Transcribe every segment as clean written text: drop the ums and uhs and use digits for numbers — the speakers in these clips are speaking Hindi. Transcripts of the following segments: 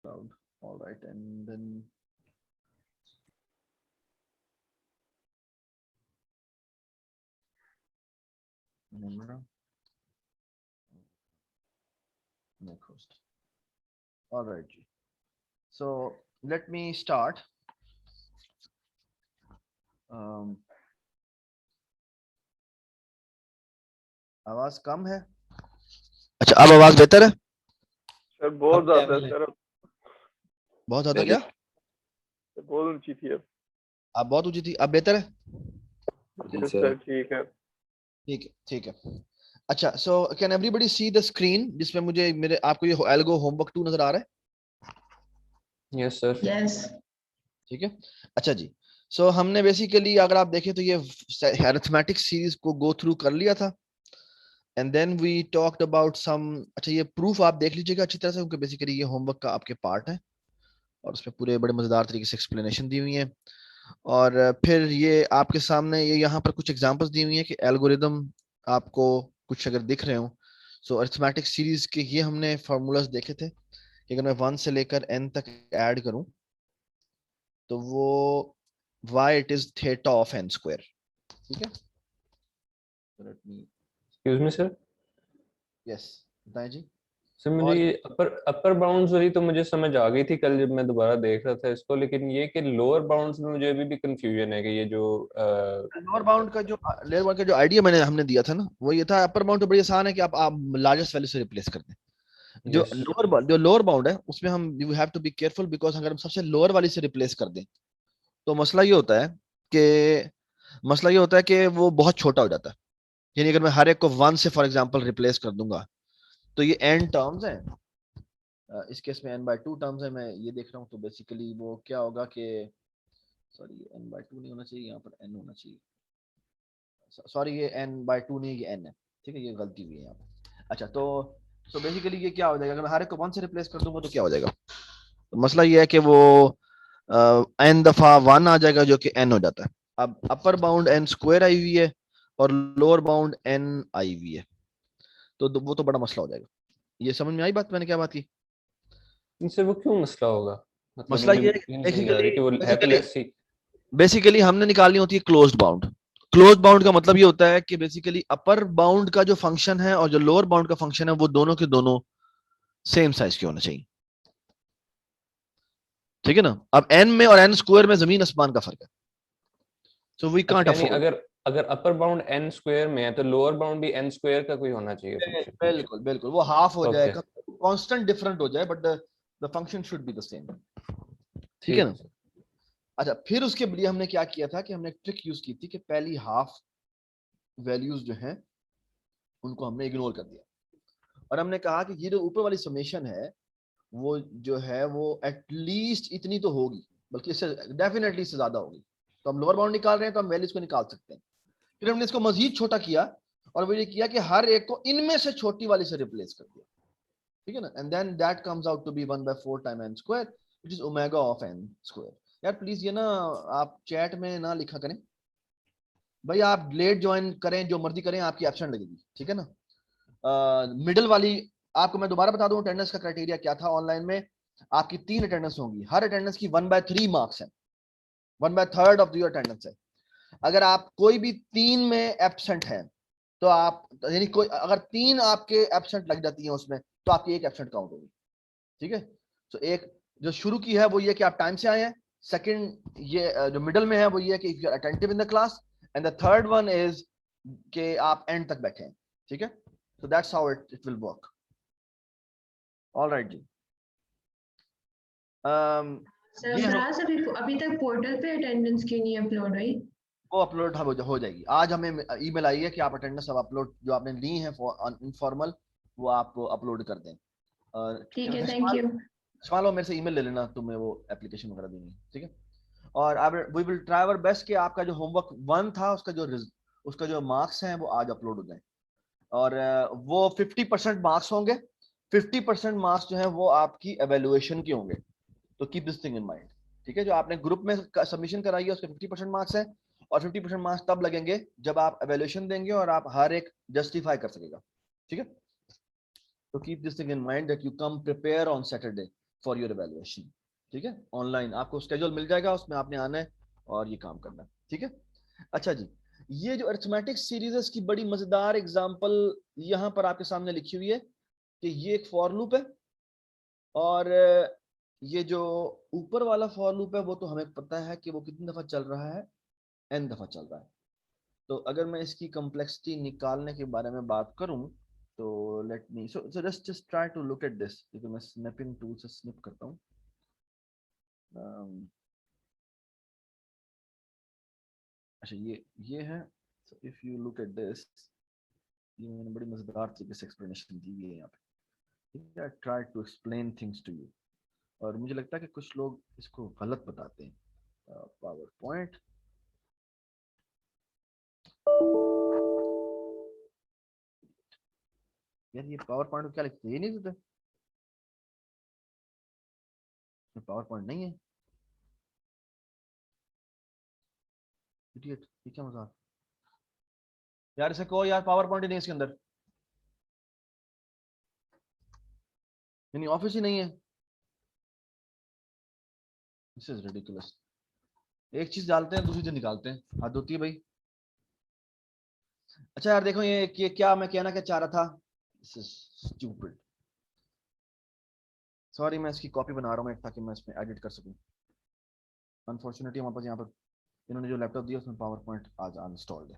Cloud. All right, and then Nimra, Machost. All right, ji. So let me start. Um, आवाज कम है? अच्छा, अब आवाज बेहतर है? सर बहुत अब क्या ज्यादा है? सर, बहुत ज्यादा पहले क्या? बहुत ऊंची थी अब। आप बहुत ऊंची थी, अब बेहतर है? जी यस सर। सर, ठीक है। ठीक है, ठीक है। अच्छा, so can everybody see the screen जिसमें मुझे मेरे आपको ये एल्गो होमवर्क 2 नजर आ रहा है? Yes sir. यस। ठीक है। अच्छा जी, सो हमने बेसिकली अगर आप देखें तो ये अरिथमेटिक सीरीज को गो थ्रू कर लिया था, and then we talked about some. अच्छा, ये प्रूफ आप देख लीजिएगा अच्छी तरह से, क्योंकि बेसिकली ये होमवर्क का आपके पार्ट है और उसमें पूरे बड़े मजेदार तरीके से एक्सप्लेनेशन दी हुई है। और फिर ये आपके सामने ये यहाँ पर कुछ एग्जांपल्स दी हुई है कि एल्गोरिदम आपको कुछ अगर दिख रहे हो। सो अरिथमेटिक सीरीज के ये हमने फार्मूलाज देखे थे कि अगर मैं 1 से लेकर n तक ऐड करूं तो वो y it is theta of n square. ठीक है, let me, excuse me sir. Yes, बताएं जी। सर मुझे और ये अपर बाउंड्स वाली तो मुझे समझ आ गई थी कल जब मैं दोबारा देख रहा था इसको, लेकिन ये कि लोअर बाउंड्स में मुझे अभी भी कंफ्यूजन है कि ये जो लोअर बाउंड का जो लोअर बाउंड का जो आइडिया मैंने हमने दिया था ना, वो ये था अपर बाउंड तो बड़ी आसान है कि आप लार्जेस्ट वैल्यू से रिप्लेस कर दें। यस। जो लोअर बाउंड है उसमें हम you have to be careful, because अगर हम सबसे लोअर वाली से रिप्लेस कर दें तो मसला ये होता है कि वो बहुत छोटा हो जाता है। यानी अगर मैं हर एक को 1 से फॉर एग्जांपल रिप्लेस कर दूंगा तो ये n टर्म्स हैं, इस केस में n/2 टर्म्स है, मैं ये देख रहा हूँ, तो बेसिकली वो क्या होगा कि सॉरी n/2 नहीं होना चाहिए, यहाँ पर n होना चाहिए। सॉरी, ये n/2 नहीं, ये n है। ठीक है, ये गलती हुई है यहाँ पे। अच्छा, तो बेसिकली ये क्या हो जाएगा, अगर मैं हर एक को 1 से रिप्लेस कर दूंगा तो क्या हो जाएगा? तो मसला ये है कि वो n दफा 1 आ जाएगा जो कि n हो जाता है। अब अपर बाउंड n स्क्वायर आई हुई है और लोअर बाउंड n आई हुई है, तो वो तो बड़ा मसला हो जाएगा। ये समझ में आई बात मैंने क्या बात की? इनसे वो क्यों मसला होगा? मतलब मसला मुझे ये है कि नहीं समझ आ रही कि वो है तो लेट्स सी। बेसिकली हमने निकालनी होती है क्लोज्ड बाउंड। क्लोज्ड बाउंड का मतलब ये होता है कि बेसिकली अपर बाउंड का जो फंक्शन है और जो लोअर बाउंड का फंक्शन है वो दोनों के दोनों सेम साइज के होने चाहिए। ठीक है ना? अब n में और n स्क्वायर में जमीन आसमान का फर्क है, सो वी कांट अच्छा, यानी अफोर्ड। अगर अगर अपर बाउंड n स्क्वायर में है तो लोअर बाउंड भी n स्क्वायर का कोई होना चाहिए फंक्शन कुछ। बिल्कुल बिल्कुल, वो हाफ हो ओके। जाएगा, कांस्टेंट डिफरेंट हो जाए, but the function should be the same. ठीक है ठीक ना? है सर। अच्छा, फिर उसके लिए हमने क्या किया था कि हमने एक ट्रिक यूज की थी कि पहली हाफ वैल्यूज जो हैं उनको हमने इग्नोर कर दिया और हमने कहा कि ये जो ऊपर वाली समेशन है वो जो है वो एटलीस्ट इतनी तो होगी, बल्कि इससे डेफिनेटली इससे ज्यादा होगी। तो हम लोअर बाउंड निकाल रहे हैं तो हम वैल्यूज को निकाल सकते हैं। फिर हमने इसको मजीद छोटा किया और वो ये किया कि हर एक को इनमें से छोटी वाली से रिप्लेस कर दिया। ठीक है ना? And then that comes out to be 1/4 time n square which is omega of n square. यार प्लीज ये ना आप चैट में ना लिखा करें भाई, आप लेट ज्वाइन करें जो मर्जी करें, आपकी एब्सेंट लगेगी। ठीक है ना? मिडिल वाली आपको मैं दोबारा बता दूं अटेंडेंस का क्राइटेरिया क्या था ऑनलाइन में। आपकी 3 अटेंडेंस होंगी, हर अटेंडेंस की 1/3 मार्क्स है, 1/3 ऑफ योर अटेंडेंस है। अगर आप कोई भी 3 में एब्सेंट है तो आप यानी कोई अगर 3 आपके एब्सेंट लग जाती है उसमें तो आपकी एक एब्सेंट काउंट होगी। ठीक है? तो एक जो शुरू की है वो ये कि आप टाइम से आए हैं, सेकंड ये जो मिडिल में है वो ये कि you are attentive in the class, and the third one is कि आप एंड तक बैठे हैं। ठीक है? so that's how it will work. All right जी। ये हम सरफराज, अभी तक पोर्टल पे अटेंडेंस क्यों नहीं अपलोड हुई? वो अपलोड हो जाएगी। आज हमें ईमेल आई है कि आप अटेंडेंस अब अपलोड जो आपने ली है इनफॉर्मल वो आप अपलोड कर दें। ठीक है, थैंक यू। सवाल मेरे से ईमेल ले लेना, तुम्हें वो एप्लीकेशन वगैरह देंगे। ठीक है? और अब we will try our best कि आपका जो होमवर्क 1 था उसका जो मार्क्स हैं वो आज अपलोड हो जाए। और वो 50% मार्क्स होंगे, 50% मार्क्स जो है वो आपकी एवेल्युएशन के होंगे। तो keep this thing in mind. ठीक है? जो आपने ग्रुप में सबमिशन कराई है उसके 50% मार्क्स हैं और 50% मार्क्स तब लगेंगे जब आप एवेल्युएशन देंगे और आप हर एक जस्टिफाई कर सकेगा। ठीक है? तो keep this thing in mind that you come prepare on Saturday. For your evaluation. ठीक है, ऑनलाइन आपको स्केड्यूल मिल जाएगा, उसमें आपने आना है और ये काम करना है। ठीक है, अच्छा जी, ये जो अरिथमेटिक सीरीज की बड़ी मजेदार एग्जांपल यहां पर आपके सामने लिखी हुई है कि ये एक फॉर लूप है और ये जो ऊपर वाला फॉर लूप है वो तो हमें पता है कि वो कितनी दफा चल रहा है, n दफा चल रहा है। तो अगर मैं इसकी कॉम्प्लेक्सिटी निकालने के बारे में बात करूं तो let me so just try to look at this. देखो मैं स्नैपिंग टूल से स्निप करता हूं। अच्छा ये है, सो if you look at this, ये मैंने बड़ी मजेदार तरीके से एक्सप्लेनेशन दी है यहाँ पे। ठीक है, try to explain things to you, और मुझे लगता है कि कुछ लोग इसको गलत बताते हैं। पावर पॉइंट, यार ये पावर पॉइंट को क्या लिखते हैं, ये नहीं देते, पावर पॉइंट नहीं है, इडियट, ये क्या मजाक यार, इसे कहो यार पावर पॉइंट ही नहीं है इसके अंदर, यानी ऑफिस ही नहीं है। This is ridiculous. एक चीज डालते हैं दूसरी चीज निकालते हैं, हद होती है भाई। अच्छा यार देखो ये क्या मैं कहना क्या चाह रहा था, दिस इज स्टूपिड। सॉरी, मैं इसकी कॉपी बना रहा हूँ ताकि मैं इसमें एडिट कर सकूं। अनफॉर्चुनेटली हमारे पास यहाँ पर इन्होंने जो लैपटॉप दिया उसमें पावर पॉइंट आज अनइंस्टॉल्ड है।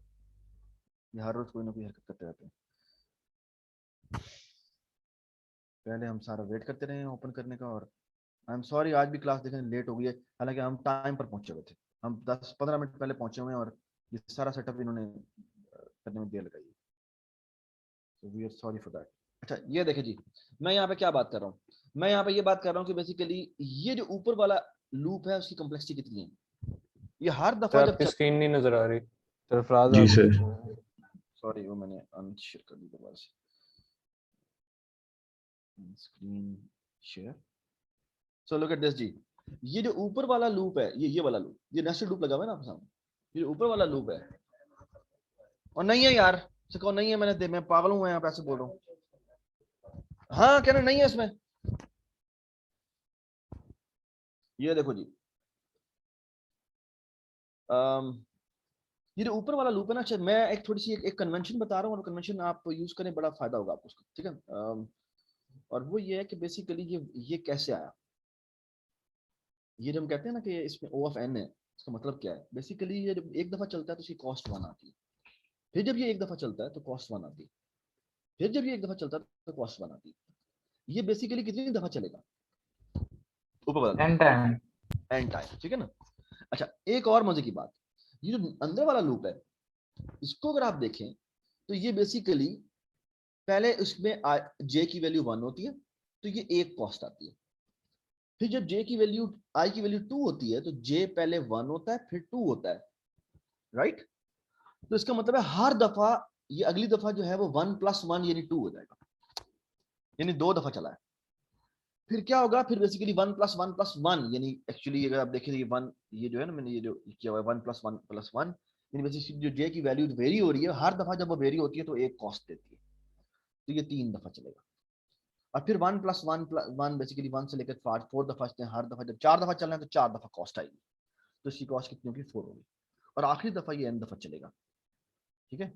ये हर रोज कोई ना कोई हरकत करते रहते हैं। पहले हम सारा वेट करते रहे ओपन करने का, और आई एम सॉरी आज भी क्लास देखने लेट हो गई है, हालांकि हम टाइम पर पहुंचे हुए थे, हम 10-15 मिनट पहले पहुंचे हुए हैं और ये सारा सेटअप इन्होंने करने में देर लगाई है, so we are sorry for that. अच्छा ये देखिए जी, मैं यहाँ पे क्या बात कर रहा हूँ, मैं यहाँ पे ये बात कर रहा हूँ कि बेसिकली ये जो ऊपर वाला लूप है उसकी कॉम्प्लेक्सिटी कितनी है, ये हर दफा जब आपकी स्क्रीन नहीं नजर आ रही सरफराज जी आप। सर। सॉरी वो मैंने अनशेयर कर दी दोबारा से screen share. So look at this जी, ये जो ऊपर वाला लूप है, ये वाला लूप, ये नेस्टेड लूप लगा हुआ है ना आपके सामने, ये ऊपर वाला लूप है, और नहीं है यार, कौन नहीं है, मैं पागल हूँ, यहाँ पे ऐसे बोल रहा हूँ। हाँ कहना नहीं है इसमें, ये देखो जी, ये जो ऊपर वाला लूप है ना, मैं एक थोड़ी सी एक कन्वेंशन बता रहा हूँ, और कन्वेंशन आप यूज करें बड़ा फायदा होगा आपको उसका। ठीक है, और वो ये है कि बेसिकली ये कैसे आया, ये जब हम कहते हैं ना कि इसमें O ऑफ n है, इसका मतलब क्या है, बेसिकली ये जब एक दफा चलता है तो इसकी कॉस्ट 1 आती है, फिर जब ये एक दफा चलता है तो कॉस्ट 1 आती है, फिर जब ये एक दफा चलता है तो कॉस्ट 1 आती है। ये बेसिकली कितनी दफा चलेगा ऊपर वाला एंड टाइम। And time. ठीक है ना, अच्छा एक और मजे की बात, ये जो अंदर वाला लूप है इसको अगर आप देखें तो ये बेसिकली पहले उसमें j की वैल्यू 1 होती है तो ये एक कॉस्ट आती है, फिर जब j की वैल्यू i की वैल्यू 2 होती है तो j पहले 1 होता है फिर 2 होता है, राइट। तो इसका मतलब है हर दफा ये अगली दफा जो है वो 1 + 1 यानी 2 हो जाएगा, यानी 2 दफा चला है। फिर क्या होगा, फिर बेसिकली 1 + 1 + 1 यानी एक्चुअली अगर आप देखें ये 1, ये जो है ना मैंने ये जो किया हुआ है 1 + 1 + 1, यानी बेसिकली जो j की वैल्यू वेरी हो रही है, हर दफा जब वो वेरी होती है तो एक कॉस्ट देती है, तो ये 3 दफा चलेगा। और फिर 1 + 1 + 1 बेसिकली 1 से लेकर 4 दफा चलते हैं, हर दफा जब 4 दफा चलना है तो 4 दफा कॉस्ट आएगी, तो इसकी कॉस्ट कितनी होगी 4 होगी, और आखिरी दफा ये n दफा चलेगा। ठीक है,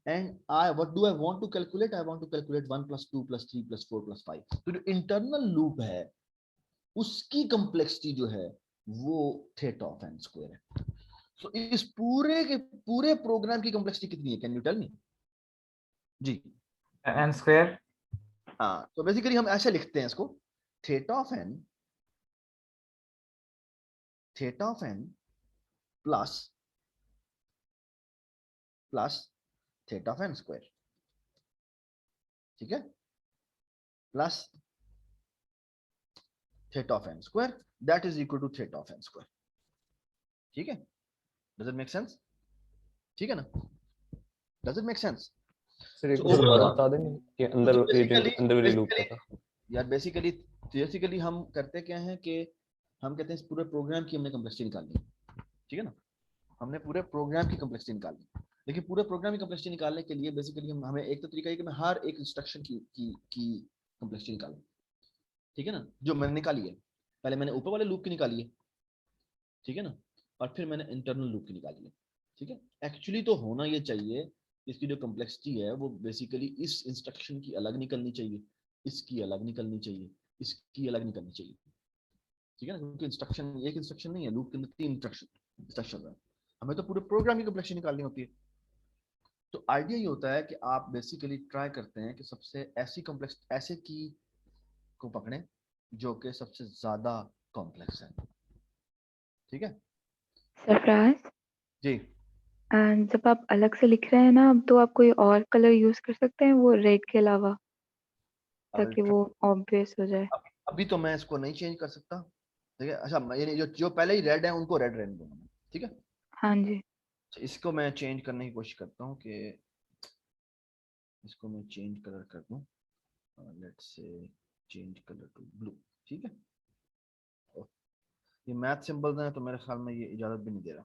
and I what do I want to calculate, I want to calculate 1 + 2 + 3 + 4 + 5। तो जो इंटरनल लूप है उसकी कॉम्प्लेक्सिटी जो है वो थीटा ऑफ n स्क्वायर है। सो इस पूरे के पूरे प्रोग्राम की कॉम्प्लेक्सिटी कितनी है, कैन यू टेल मी जी। N square. हाँ, तो बेसिकली हम ऐसे लिखते हैं इसको, theta of n plus theta of n square, ठीक है, plus theta of n square that is equal to theta of n square. ठीक है, डज इट मेक सेंस, ठीक है ना, does it make sense. Sir एक सो बार दोबारा ओवरऑल बता देंगे कि अंदर ये जो बेसिकली अंदर वाली लूप का था। यार बेसिकली हम करते क्या हैं कि हम कहते हैं इस पूरे प्रोग्राम की हमने कॉम्प्लेक्सिटी निकालनी है, ठीक है ना, हमने पूरे प्रोग्राम की कॉम्प्लेक्सिटी निकालनी। लेकिन पूरे प्रोग्राम की कॉम्प्लेक्सिटी निकालने के लिए बेसिकली हमें एक तो तरीका है कि मैं हर एक इंस्ट्रक्शन की कॉम्प्लेक्सिटी निकालूं, ठीक है ना, जो मैंने निकाली है, पहले मैंने ऊपर वाले लूप की निकाली है, ठीक है ना, और फिर मैंने इंटरनल लूप की निकाली है, ठीक है। एक्चुअली तो होना ये चाहिए, इसकी जो कॉम्प्लेक्सिटी है वो बेसिकली इस इंस्ट्रक्शन की अलग निकलनी चाहिए, इसकी अलग निकलनी चाहिए, इसकी अलग निकलनी चाहिए, ठीक है ना, क्योंकि इंस्ट्रक्शन एक इंस्ट्रक्शन नहीं है, लूप के अंदर 3 इंस्ट्रक्शन है, हमें तो पूरे प्रोग्राम की कॉम्प्लेक्सिटी निकालनी होती है। तो आइडिया ये होता है कि आप बेसिकली ट्राई करते हैं कि सबसे ऐसी कॉम्प्लेक्स ऐसे की को पकड़ें जो कि सबसे ज्यादा कॉम्प्लेक्स है, ठीक है सरफराज, जी। जब आप अलग से लिख रहे हैं ना, तो आप कोई और कलर यूज कर सकते हैं वो रेड के अलावा, ताकि वो ऑब्वियस हो जाए। अभी तो मैं इसको नहीं चेंज कर सकता, ठीक है। अच्छा, यानी जो जो पहले ही रेड है उनको रेड रहने दूंगा मैं, ठीक है। हाँ जी। तो इसको मैं चेंज करने की कोशिश करता हूँ कि इसको मैं चेंज कलर कर दूं, let's say change colour to blue, ठीक है। ये मैथ सिंबल्स हैं तो मेरे ख्याल में ये इजाजत भी नहीं दे रहा,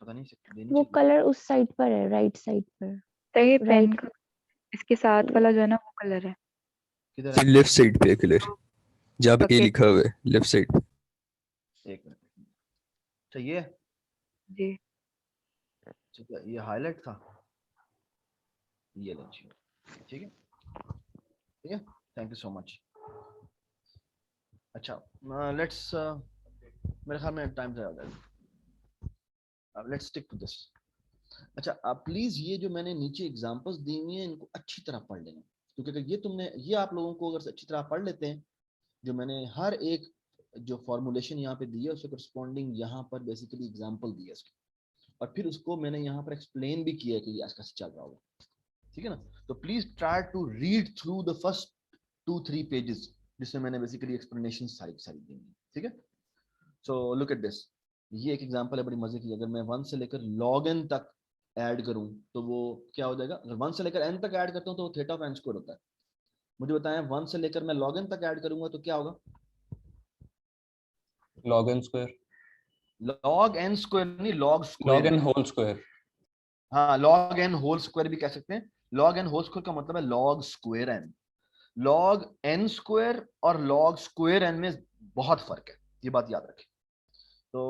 पता नहीं देनी वो चाहिए। कलर उस साइड पर है, राइट साइड पर। तो ये पेन राइट, का इसके साथ वाला जो है ना, वो कलर है। किधर है? लेफ्ट साइड पे कलर जहाँ पे ओके के लिखा हुआ है, लेफ्ट साइड पे। एक मिनट, चाहिए, जी। ठीक है, ये हाईलाइट था, ये लीजिए, ठीक है, ठीक है, थैंक यू सो मच। अच्छा, लेट्स मेरे ख्याल में टाइम ज़्यादा हो जाएगा, लेट्स स्टिक टू दिस। अच्छा, आप प्लीज ये जो मैंने नीचे एग्जांपल्स दी हुई हैं इनको अच्छी तरह पढ़ लेना, क्योंकि अगर ये आप लोगों को अगर अच्छी तरह पढ़ लेते हैं, जो मैंने हर एक जो फॉर्मुलेशन यहाँ पे दी है उसके करस्पॉन्डिंग यहाँ पर बेसिकली एग्जांपल दी है उसकी, और फिर उसको मैंने यहाँ पर एक्सप्लेन भी किया है कि ये आज कैसे चल रहा होगा, ठीक है ना। तो please try to read through the first 2-3 pages जिसमें मैंने बेसिकली एक्सप्लेनेशन सारी सारी दी है, ठीक है। सो लुक एट दिस, ये एक एग्जांपल है बड़ी मजे की। अगर मैं 1 से लेकर log n तक ऐड करूं तो वो क्या हो जाएगा, अगर 1 से लेकर n तक ऐड करता हूं तो वो थीटा ऑफ n स्क्वायर होता है। मुझे बताएं 1 से लेकर मैं log n तक ऐड करूंगा तो क्या होगा? log n square, log n square नहीं, log log square. n whole square. हाँ, log n होल स्क्वायर भी कह सकते हैं। log n होल स्क्वायर का मतलब है log square n। log n square और log स्क्वायर n में बहुत फर्क है, ये बात याद रखें। तो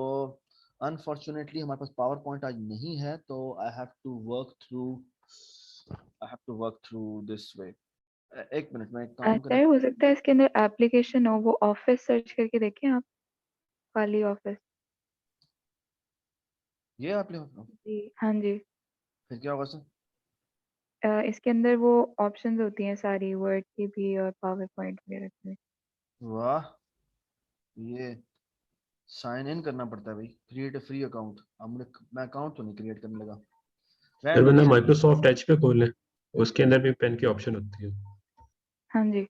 अनफॉर्चुनेटली हमारे पास पावर पॉइंट आज नहीं है, तो I have to work through this way. एक मिनट में एक काम करें, सर, हो सकता है इसके अंदर एप्लीकेशन हो, वो ऑफिस सर्च करके देखें आप, खाली ऑफिस। ये आप ले जी हाँ जी। फिर क्या होगा सर? इसके अंदर वो ऑप्शंस होती हैं सारी, वर्ड की भी और पावर पॉइंट वगैरह की। वाह, ये साइन इन करना पड़ता है भाई, क्रिएट अ फ्री अकाउंट। अब मैं अकाउंट तो नहीं क्रिएट करने लगा। सर मैंने माइक्रोसॉफ्ट एज पे खोल है, उसके अंदर भी पेन की ऑप्शन होती है। हाँ जी,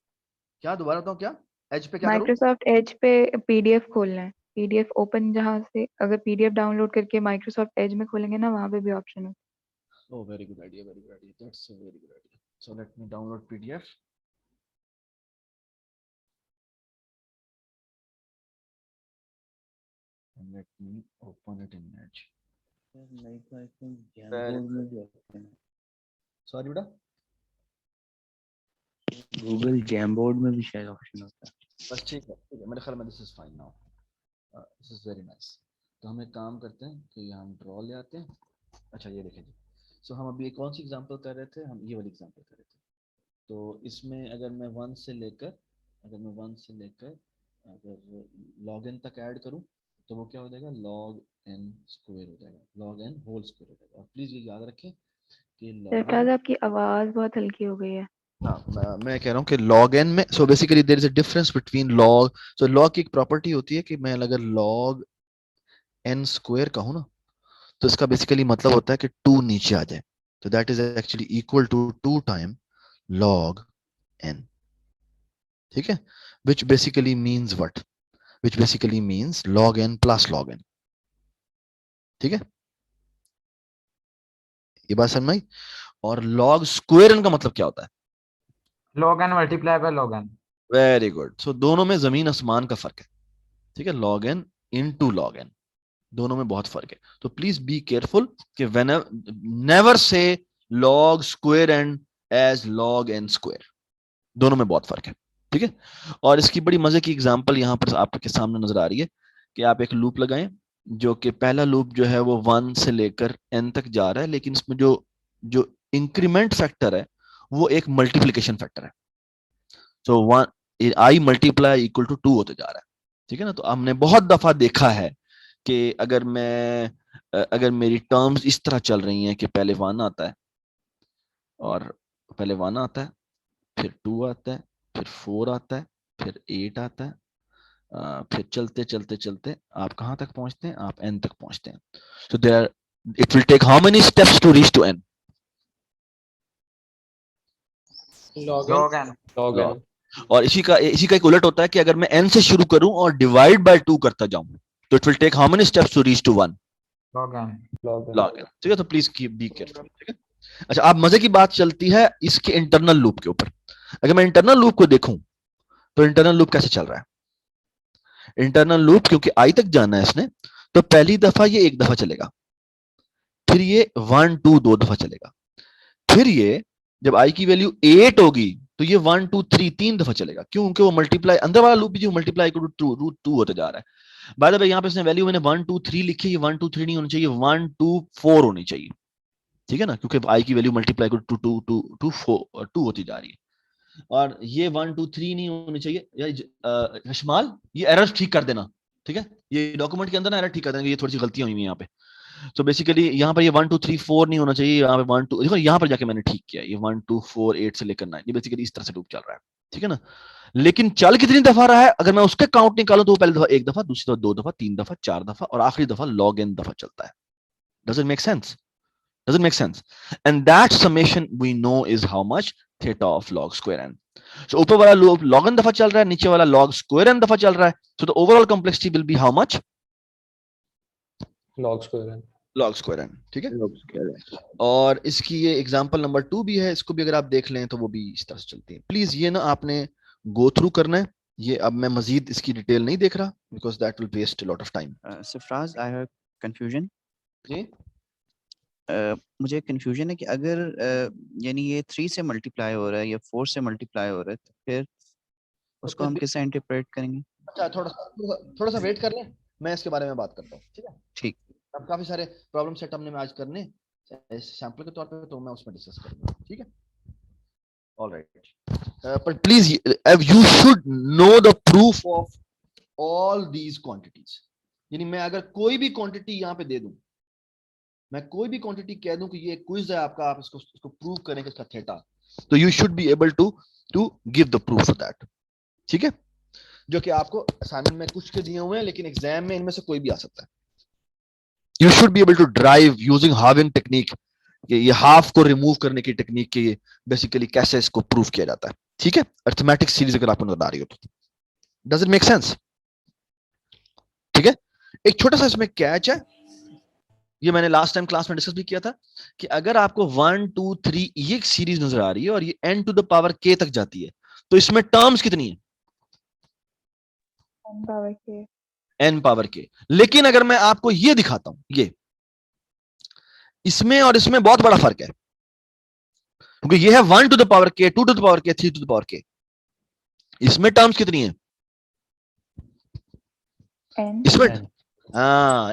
क्या दोबारा बताऊं, क्या एज पे क्या करूं? माइक्रोसॉफ्ट एज पे पीडीएफ खोलना है। पीडीएफ ओपन, जहाँ से अगर पीडीएफ डाउनलोड करके माइक्रोसॉफ्ट एज में खोलेंगे ना, वहाँ पे भी ऑप्शन है। Oh, very good idea, very good idea. That's a very good idea. So let me download PDF. And let me open it in Edge. Sorry, बेटा? गूगल जैमबोर्ड में भी शायद ऑप्शन होता है। बस ठीक है, मेरे ख्याल में this is fine now. This is very nice. तो हम एक काम करते हैं कि यहाँ हम ड्रॉ ले आते हैं। अच्छा, ये देखें जी। सो हम अभी कौन सी एग्जांपल कर रहे थे? हम ये वाली एग्जांपल कर रहे थे। तो इसमें अगर मैं 1 से लेकर अगर log n तक ऐड करूं तो वो क्या हो जाएगा? log n स्क्वायर हो जाएगा, log n होल स्क्वायर हो जाएगा। और प्लीज ये याद रखें कि log सरफराज, n, आपकी आवाज बहुत हल्की हो गई है। हाँ, मैं कह रहा हूँ कि log n में so basically there is a difference between log। So log की एक प्रॉपर्टी होती है कि मैं अगर log n स्क्वायर कहूँ ना, तो इसका बेसिकली मतलब होता है कि 2 नीचे आ जाए, तो that is actually equal to 2 time log n, ठीक है। which basically means what? which basically means log n plus log n, ठीक है, ये बात समझ में आई। और log स्क्वायर n का मतलब क्या होता है? log n multiply by log n। Very good. So दोनों में जमीन आसमान का फर्क है, ठीक है। log n into log n, दोनों में बहुत फर्क है। तो प्लीज बी केयरफुल कि never say log square n as log n square, दोनों में बहुत फर्क है, ठीक है। और इसकी बड़ी मजे की एग्जांपल यहाँ पर आपके सामने नजर आ रही है कि आप एक लूप लगाएं जो कि पहला लूप जो है वो 1 से लेकर n तक जा रहा है, लेकिन इसमें जो जो इंक्रीमेंट फैक्टर है वो एक मल्टीप्लिकेशन फैक्टर है। सो 1 i मल्टीप्लाई इक्वल टू 2 होते जा रहा है। ठीक है ना। तो हमने बहुत दफा देखा है कि अगर मेरी टर्म्स इस तरह चल रही हैं कि पहले 1 आता है और पहले 1 आता है, फिर 2 आता है, फिर 4 आता है, फिर 8 आता है, फिर चलते चलते चलते आप कहां तक पहुंचते हैं? आप n तक पहुंचते हैं। So there it will take how many steps to reach to n? log n. log n. और इसी का एक उलट होता है कि अगर मैं n से शुरू करूं और डिवाइड बाय 2 करता जाऊं तो it will take how many steps to reach to 1? log n. log n। ठीक है। तो प्लीज कीप बी केयरफुल। ठीक है। अच्छा, अब मजे की बात चलती है इसके इंटरनल लूप के ऊपर। अगर मैं इंटरनल लूप को देखूं तो इंटरनल लूप कैसे चल रहा है? इंटरनल लूप क्योंकि आई तक जाना है इसने, तो पहली दफा ये 1 दफा चलेगा, फिर ये 1 2 2 दफा चलेगा, फिर ये जब आई की वैल्यू 8 होगी तो ये 1 2 3 3 दफा चलेगा। क्यों? क्योंकि वो मल्टीप्लाई, अंदर वाला लूप जो मल्टीप्लाई रूट 2 होते जा रहा है। बाय द वे यहाँ पे इसने वैल्यू मैंने 1 2 3 लिखी है, ये 1 2 3 नहीं होनी चाहिए, 1 2 4 होनी चाहिए। ठीक है ना, क्योंकि आई की वैल्यू मल्टीप्लाई टू 2 2 2 4 2 होती जा रही है। और ये 1 2 3 नहीं होनी चाहिए। हशमाल ये एरर ठीक कर देना। ठीक है, ये डॉक्यूमेंट के अंदर ना एरर ठीक कर देना, ये थोड़ी सी गलतियां हुई हैं यहाँ पे। तो बेसिकली यहाँ पर ये 1 2 3 4 नहीं होना चाहिए, यहाँ पे 1 2, देखो यहाँ पर जाके मैंने ठीक किया, ये 1 2 4 8 से लेकर 9, ये बेसिकली इस तरह से लूप चल रहा है। ठीक है ना। लेकिन चल कितनी दफा रहा है? अगर मैं उसके काउंट निकालूं तो वो पहली दफा 1 दफा, दूसरी दफा 2 दफा, 3 दफा, 4 दफा और आखिरी दफा log n दफा चलता है। Does it make sense? Does it make sense? And that summation we know is how much? Theta of log square n. So ऊपर वाला लूप log n दफा चल रहा है, नीचे वाला log square n दफा चल रहा है। So the overall complexity will be how much? log square n. log square n। ठीक है। और इसकी ये एग्जांपल नंबर 2 भी है, इसको भी अगर आप देख लें तो वो भी इस तरह से चलती है। प्लीज ये ना आपने गो थ्रू करना है। ये अब मैं मजीद इसकी डिटेल नहीं देख रहा because that will waste a lot of time. Sarfaraz, I have confusion. जी। मुझे कंफ्यूजन है कि अगर यानी ये 3 से मल्टीप्लाई हो रहा है या 4 से मल्टीप्लाई हो रहा है तो फिर उसको हम कैसे इंटरप्रेट करेंगे? अच्छा, थोड़ा सा वेट कर लें, मैं इसके बारे में बात करता हूँ। ठीक है। ठीक। अब काफी सारे प्रॉब्लम सेट हमने आज करने सैंपल के तौर पे, तो मैं उसमें डिस्कस करूंगा। ठीक है। Alright. but please you should know the proof of all these quantities। यानी मैं अगर कोई भी क्वांटिटी यहाँ पे दे दूं, मैं कोई भी क्वांटिटी कह दूं कि ये क्विज है आपका, आप इसको प्रूव करें कि इसका थीटा, तो you should be able to give the proof for that. ठीक है। जो कि आपको असाइनमेंट में कुछ के दिए हुए हैं, लेकिन एग्जाम में इनमें से कोई भी आ सकता है। You should be able to derive using halving technique, ये हाफ को रिमूव करने की टेक्निक के बेसिकली कैसे इसको प्रूव किया जाता है। ठीक है। अरिथमेटिक सीरीज अगर आपको नजर आ रही हो तो डज इट मेक सेंस? ठीक है। एक छोटा सा इसमें कैच है, ये मैंने लास्ट टाइम क्लास में डिस्कस भी किया था कि अगर आपको 1 2 3 ये एक सीरीज नजर आ रही है और ये n to the power k तक जाती है, तो इसमें टर्म्स कितनी है? n power k। लेकिन अगर मैं आपको ये दिखाता हूं, ये इसमें और इसमें बहुत बड़ा फर्क है, क्योंकि ये है 1 to the power k, 2 to the power k, 3 to the power k। इसमें टर्म्स कितनी है?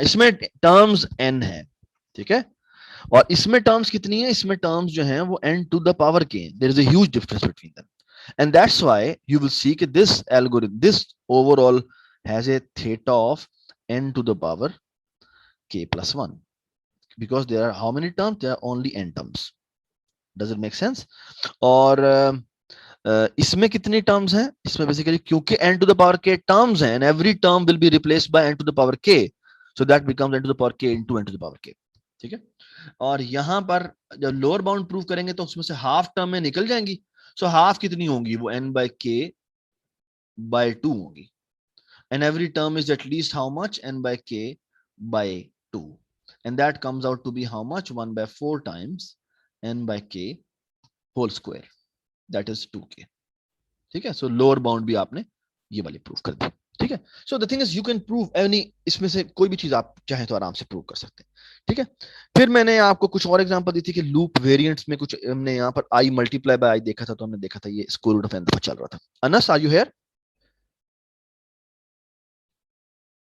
इसमें टर्म्स n है। ठीक है। और इसमें टर्म्स कितनी है? इसमें टर्म्स जो हैं वो n to the power k। There is a huge difference between them, and that's why you will see कि this algorithm, this overall has a theta of n to the power k plus 1 because there are how many terms? There are only n terms. Does it make sense? और इसमें कितनी टर्म्स हैं? इसमें बेसिकली क्योंकि n to the power k terms हैं, and every term will be replaced by n to the power k, so that becomes n to the power k into n to the power k। ठीक है। और यहां पर जब लोअर बाउंड प्रूव करेंगे तो उसमें से हाफ टर्म में निकल जाएंगी। सो हाफ कितनी होंगी? वो n by k by 2 होंगी, and every term is at least how much? n by k by 2, and that comes out to be how much? 1 by 4 times n by k whole square, that is 2k। ठीक है। सो लोअर बाउंड भी आपने ये वाली प्रूफ कर दी। ठीक है। So the thing is you can prove any, इसमें से कोई भी चीज आप चाहें तो आराम से प्रूव कर सकते हैं। ठीक है। फिर मैंने आपको कुछ और एग्जांपल दी थी कि लूप वेरिएंट्स में कुछ हमने यहाँ पर आई मल्टीप्लाई बाय आई देखा था, तो हमने देखा था ये स्क्वायर रूट ऑफ n दफा चल रहा था। Anas are you here?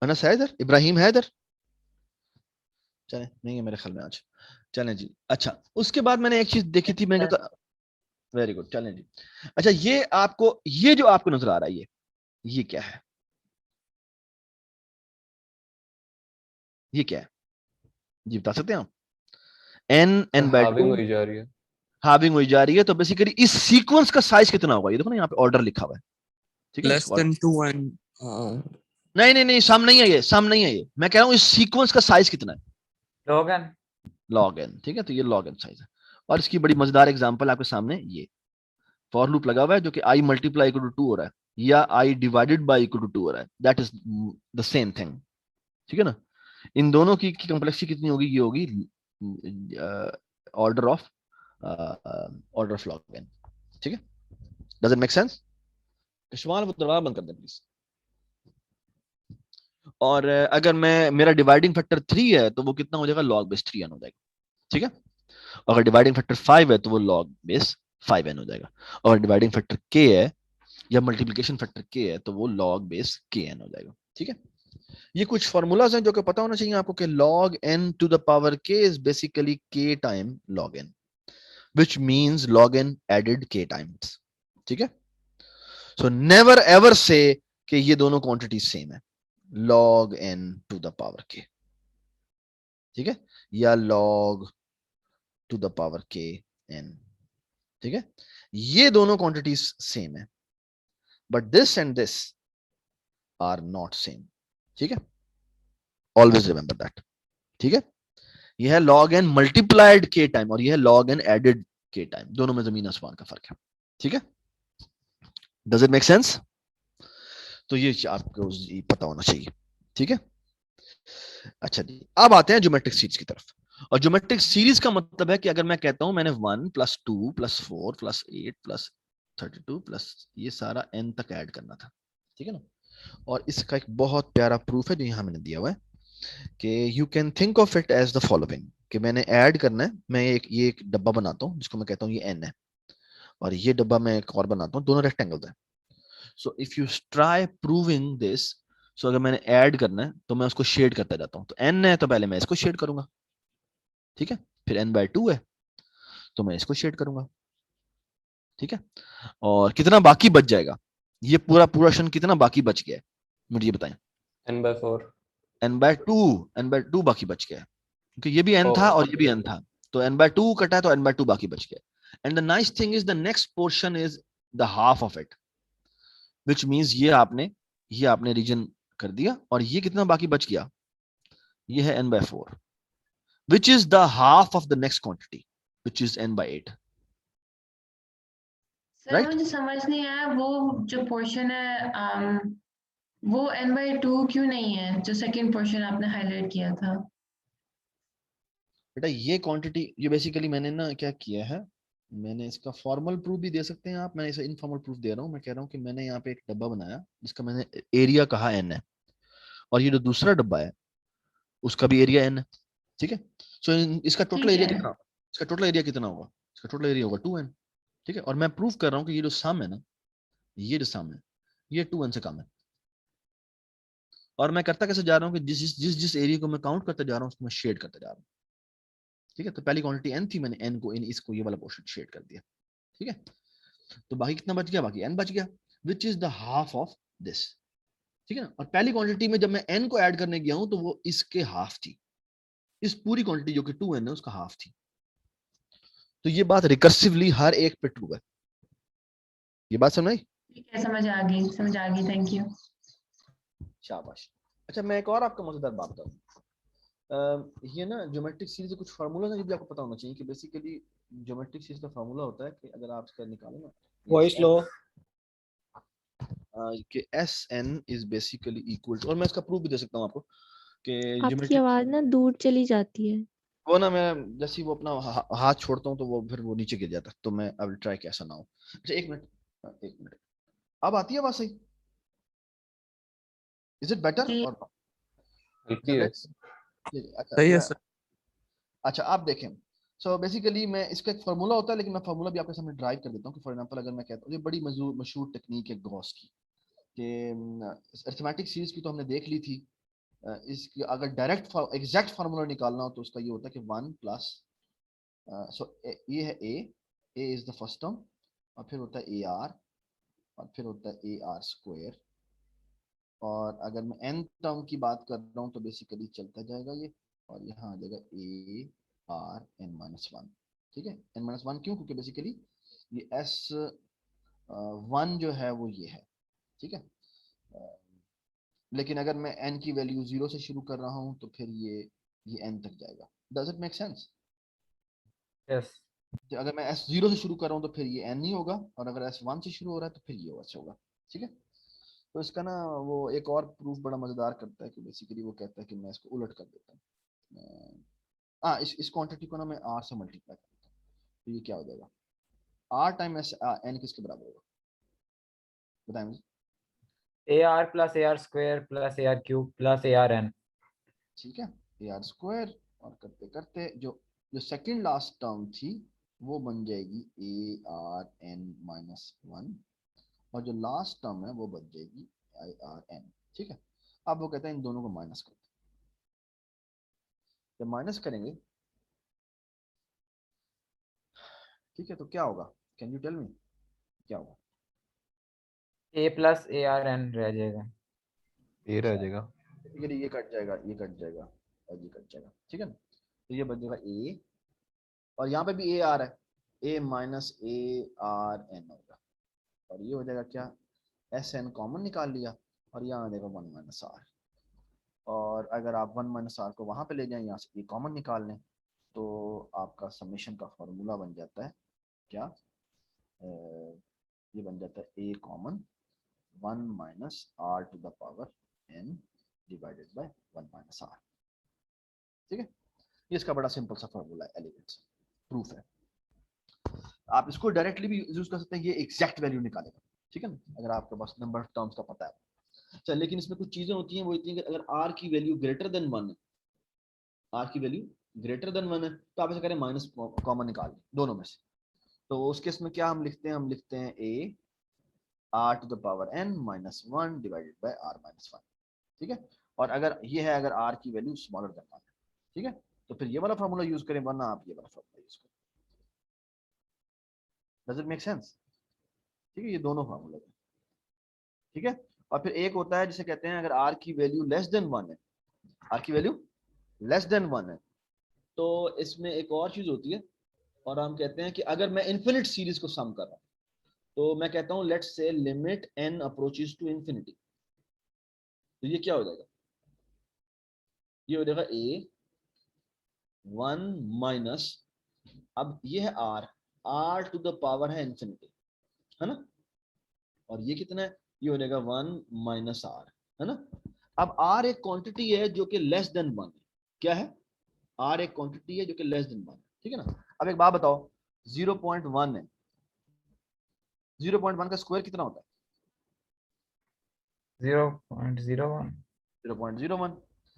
Anas है इधर? इब्राहिम है इधर? चले नहीं है मेरे ख्याल में आज। चलें जी। अच्छा, उसके बाद मैंने एक चीज देखी थी, मैंने कहा वेरी गुड, चलें जी। अच्छा, ये आपको, ये जो आपको नजर आ रहा है ये क्या है? ये क्या है जी, बता सकते हैं आप? n by 2 हाविंग हुई जा रही है। हाविंग हुई जा रही है, तो बेसिकली इस सीक्वेंस का साइज कितना होगा? ये देखो ना यहाँ पे ऑर्डर लिखा हुआ है। ठीक है, Less than 2 and नहीं नहीं नहीं, सम नहीं है ये, सम नहीं है ये, मैं कह रहा हूँ इस सीक्वेंस का साइज कितना है? log n log n। ठीक है, तो ये log n साइज है। और इसकी बड़ी मजेदार एग्जांपल आपके सामने, ये फॉर लूप लगा हुआ है जो कि i मल्टीप्लाई इक्वल टू 2 हो रहा है या i divided by equal to 2 हो रहा है, that is the same thing. ठीक है ना। इन दोनों की कॉम्प्लेक्सिटी कितनी होगी? ये होगी ऑर्डर ऑफ log n। ठीक है, डज इट मेक सेंस? कशवाल वो दरवाजा बंद कर दे प्लीज। और अगर मैं, मेरा डिवाइडिंग फैक्टर 3 है तो वो कितना हो जाएगा? log बेस 3n हो जाएगा। ठीक है। अगर डिवाइडिंग फैक्टर 5 है तो वो log बेस 5n हो जाएगा। और डिवाइडिंग फैक्टर k है या मल्टीप्लिकेशन फैक्टर k है तो वो log बेस kn हो जाएगा। ठीक है। ये कुछ फॉर्मूलाज हैं जो कि पता होना चाहिए आपको कि log n to the power k is basically k time log n, which means log n added k times। ठीक है। So never ever say कि ये दोनों क्वांटिटी सेम है, log n to the power k। ठीक है, या log to the power k n। ठीक है, ये दोनों क्वांटिटीज सेम है, but this and this are not same. ठीक है, ऑलवेज रिमेंबर दैट। ठीक है, यह है log n multiplied k time और यह है log n added k time, दोनों में जमीन आसमान का फर्क है। ठीक है, डज इट मेक सेंस? तो ये आपको पता होना चाहिए। ठीक है। अच्छा जी, अब आते हैं ज्योमेट्रिक सीरीज की तरफ। और ज्योमेट्रिक सीरीज का मतलब है कि अगर मैं कहता हूं मैंने 1 + 2 + 4 + 8 + 32 प्लस ये सारा n तक ऐड करना था। ठीक है ना। और इसका एक बहुत प्यारा प्रूफ है जो यहां मैंने दिया हुआ है कि you can think of it as the following, कि मैंने ऐड करना है, मैं ये एक डब्बा बनाता हूं जिसको मैं कहता हूं ये n है, और ये डब्बा मैं एक और बनाता हूं, दोनों रेक्टेंगल्स हैं। So if you try proving this, so अगर मैंने ऐड करना है तो मैं उसको शेड करता जाता हूं। तो n है तो पहले मैं इसको शेड करूंगा। ठीक है, फिर n/2 है तो मैं इसको शेड करूंगा। ठीक है, और कितना बाकी बच जाएगा? ये पूरा पोर्शन कितना बाकी बच गया है मुझे ये बताएं। n/4 n/2 बाकी बच गया है, क्योंकि ये भी n था और ये भी n था, तो n/2 कटा है तो n/2 बाकी बच गया। And the nice thing is the next portion is the half of it, which means ये आपने रीजन कर दिया, और ये कितना बाकी बच गया? ये है n/4, which is the half of the next quantity, which is n/8। Sir Right? मुझे समझ नहीं आया, वो जो पोर्शन है वो n/2 क्यों नहीं है, जो सेकंड पोर्शन आपने हाईलाइट किया था? बेटा ये क्वांटिटी, ये बेसिकली मैंने ना क्या किया है, मैंने इसका फॉर्मल प्रूफ भी दे सकते हैं आप, मैंने इसे इनफॉर्मल प्रूफ दे रहा हूँ। मैं कह रहा हूँ कि मैंने यहाँ पे एक डब्बा बनाया जिसका मैंने एरिया कहा n है, और ये जो दूसरा डब्बा है उसका भी एरिया n है। ठीक है, सो इसका टोटल ठीक एरिया है। कितना, इसका टोटल एरिया कितना होगा? इसका टोटल एरिया होगा 2n। ठीक है, और मैं प्रूफ कर रहा हूँ कि ये जो सम है ना, ये जो सम है ये 2n से कम है। और मैं करता कैसे जा रहा हूँ कि जिस एरिया को मैं काउंट करता जा रहा हूँ उसको मैं शेड करता जा रहा हूँ। ठीक है, तो पहली क्वांटिटी n थी, मैंने n को इसको ये वाला पोर्शन शेड कर दिया। ठीक है, तो बाकी कितना बच गया? बाकी n बच गया, which is the half of this. ठीक है ना, और पहली क्वांटिटी में जब मैं n को ऐड करने गया हूं तो वो इसके हाफ थी, इस पूरी क्वांटिटी जो कि 2n है उसका हाफ थी। तो ये बात रिकर्सिवली हर एक पे ट्रू है। ये बात समझ आई? ठीक है, समझ आ गई, थैंक यू। शाबाश। अच्छा, मैं एक और आपको मजेदार बात बताऊं। ये ना ज्योमेट्रिक सीरीज के कुछ फार्मूला है जो भी आपको पता होना चाहिए कि बेसिकली ज्योमेट्रिक सीरीज का फार्मूला होता है कि अगर आप इसका निकालें ना, वॉइस लो कि Sn is basically equal to, और मैं इसका प्रूफ भी दे सकता हूं आपको कि आपकी ज्योमेट्रिक, आवाज ना दूर चली जाती है। वो ना मैं जैसे ही वो अपना हाथ छोड़ता हूँ तो वो फिर वो नीचे गिर जाता है, तो मैं अब ट्राई कैसा ना हो। अच्छा एक मिनट, अब आती है आवाज सही? इज इट बेटर जी। और हल्की है। सही है सर। अच्छा आप देखें, सो बेसिकली मैं इसका एक फार्मूला होता है, लेकिन मैं फार्मूला भी आपके सामने ड्राइव कर देता हूँ कि फॉर एग्जांपल अगर मैं कहता हूँ, ये बड़ी मशहूर टेक्निक है गॉस की, कि अरिथमेटिक सीरीज की तो हमने देख ली थी। इसकी अगर डायरेक्ट एग्जैक्ट फार्मूला निकालना हो तो उसका ये होता है कि 1 प्लस, सो ये है ए इज द फर्स्ट टर्म, और फिर होता है ए आर, और फिर होता है ए आर स्क्वायर, और अगर मैं एन टर्म की बात कर रहा हूँ तो बेसिकली चलता जाएगा ये, और यहाँ आ जाएगा A R N minus one. ठीक है, एन माइनस वन क्यों? क्योंकि बेसिकली ये एस वन जो है वो ये है। ठीक है, लेकिन अगर मैं एन की वैल्यू 0 से शुरू कर रहा हूँ तो फिर ये एन तक जाएगा। Does it make sense? Yes. अगर मैं एस 0 से शुरू कर रहा हूँ तो फिर ये एन नहीं होगा, और अगर एस 1 से शुरू हो रहा है तो फिर ये एस होगा। ठीक है, तो इसका ना वो एक और प्रूफ बड़ा मजेदार करता है कि बेसिकली वो कहता है कि मैं इसको उलट कर देता हूँ। हाँ, इस क्वांटिटी को ना मैं आर से मल्टीप्लाई करता हूँ, तो ये क्या हो जाएगा? आर टाइम एस एन किसके बराबर होगा बताएं मुझे? AR plus AR square plus AR cube plus ARN। ठीक है, ए आर स्क्वायर, और करते करते जो जो सेकंड लास्ट टर्म थी वो बन जाएगी A R N minus one, और जो लास्ट टर्म है वो बन जाएगी आई आर एन। ठीक है, अब वो कहते हैं इन दोनों को माइनस करते हैं। जब माइनस करेंगे, ठीक है, तो क्या होगा? कैन यू टेल मी क्या होगा? A plus ARN रह जाएगा। ये रह जाएगा। ये कट जाएगा, ये कट जाएगा, और ये कट जाएगा। ठीक है ना, तो ये बन जाएगा ए, और यहाँ पे भी ए आर है, ए माइनस ए आर एन होगा, और ये हो जाएगा क्या? एस एन कॉमन निकाल लिया, और यहाँ आ जाएगा 1 माइनस आर, और अगर आप 1 माइनस आर को वहाँ पे ले जाएं, यहाँ से ए कॉमन निकाल लें, तो आपका समेशन का फॉर्मूला बन जाता है क्या? ये बन जाता है a common 1 minus r to the power n divided by 1 minus r. ठीक है, ये इसका बड़ा सिंपल सा फॉर्मूला है, एलिगेंट प्रूफ है। आप इसको डायरेक्टली भी यूज कर सकते हैं, ये एग्जैक्ट वैल्यू निकालेगा। ठीक है ना, अगर आपके पास नंबर ऑफ टर्म्स का पता है। चल, लेकिन इसमें कुछ चीजें होती हैं, वो इतनी कि अगर आर की वैल्यू ग्रेटर देन 1 है, आर की वैल्यू ग्रेटर देन 1 है, तो आप ऐसे करें माइनस कॉमन निकाल लें दोनों में से। तो उस केस में क्या हम लिखते हैं? हम लिखते हैं A R to the power N minus one divided by R minus one. ठीक है, और अगर ये है, अगर आर की वैल्यू स्मॉलर देन 1 है, ठीक है, तो फिर ये वाला फॉर्मूला यूज करें, वरना आप ये वाला फॉर्मूला यूज करें। Does it make sense? ठीक है, ये दोनों फॉर्मूले हैं। ठीक है, और फिर एक होता है जिसे कहते हैं अगर आर की वैल्यू लेस देन 1 है, आर की वैल्यू लेस देन 1 है, तो इसमें एक और चीज होती है, और हम कहते हैं कि अगर मैं इन्फिनिट सीरीज को सम कर रहा हूं, तो मैं कहता हूं let's say limit N approaches to infinity, तो ये क्या हो जाएगा? ये हो जाएगा ए 1 माइनस, अब ये है आर टू द पावर है इंफिनिटी, है ना, और ये कितना है? ये हो जाएगा 1 माइनस आर, है ना। अब आर एक क्वांटिटी है जो कि लेस देन 1 है। क्या है? आर एक क्वांटिटी है जो कि लेस देन 1 है। ठीक है ना। अब एक बात बताओ, 0.1 है, 0.1 का स्क्वायर कितना होता है? 0.01। 0.01।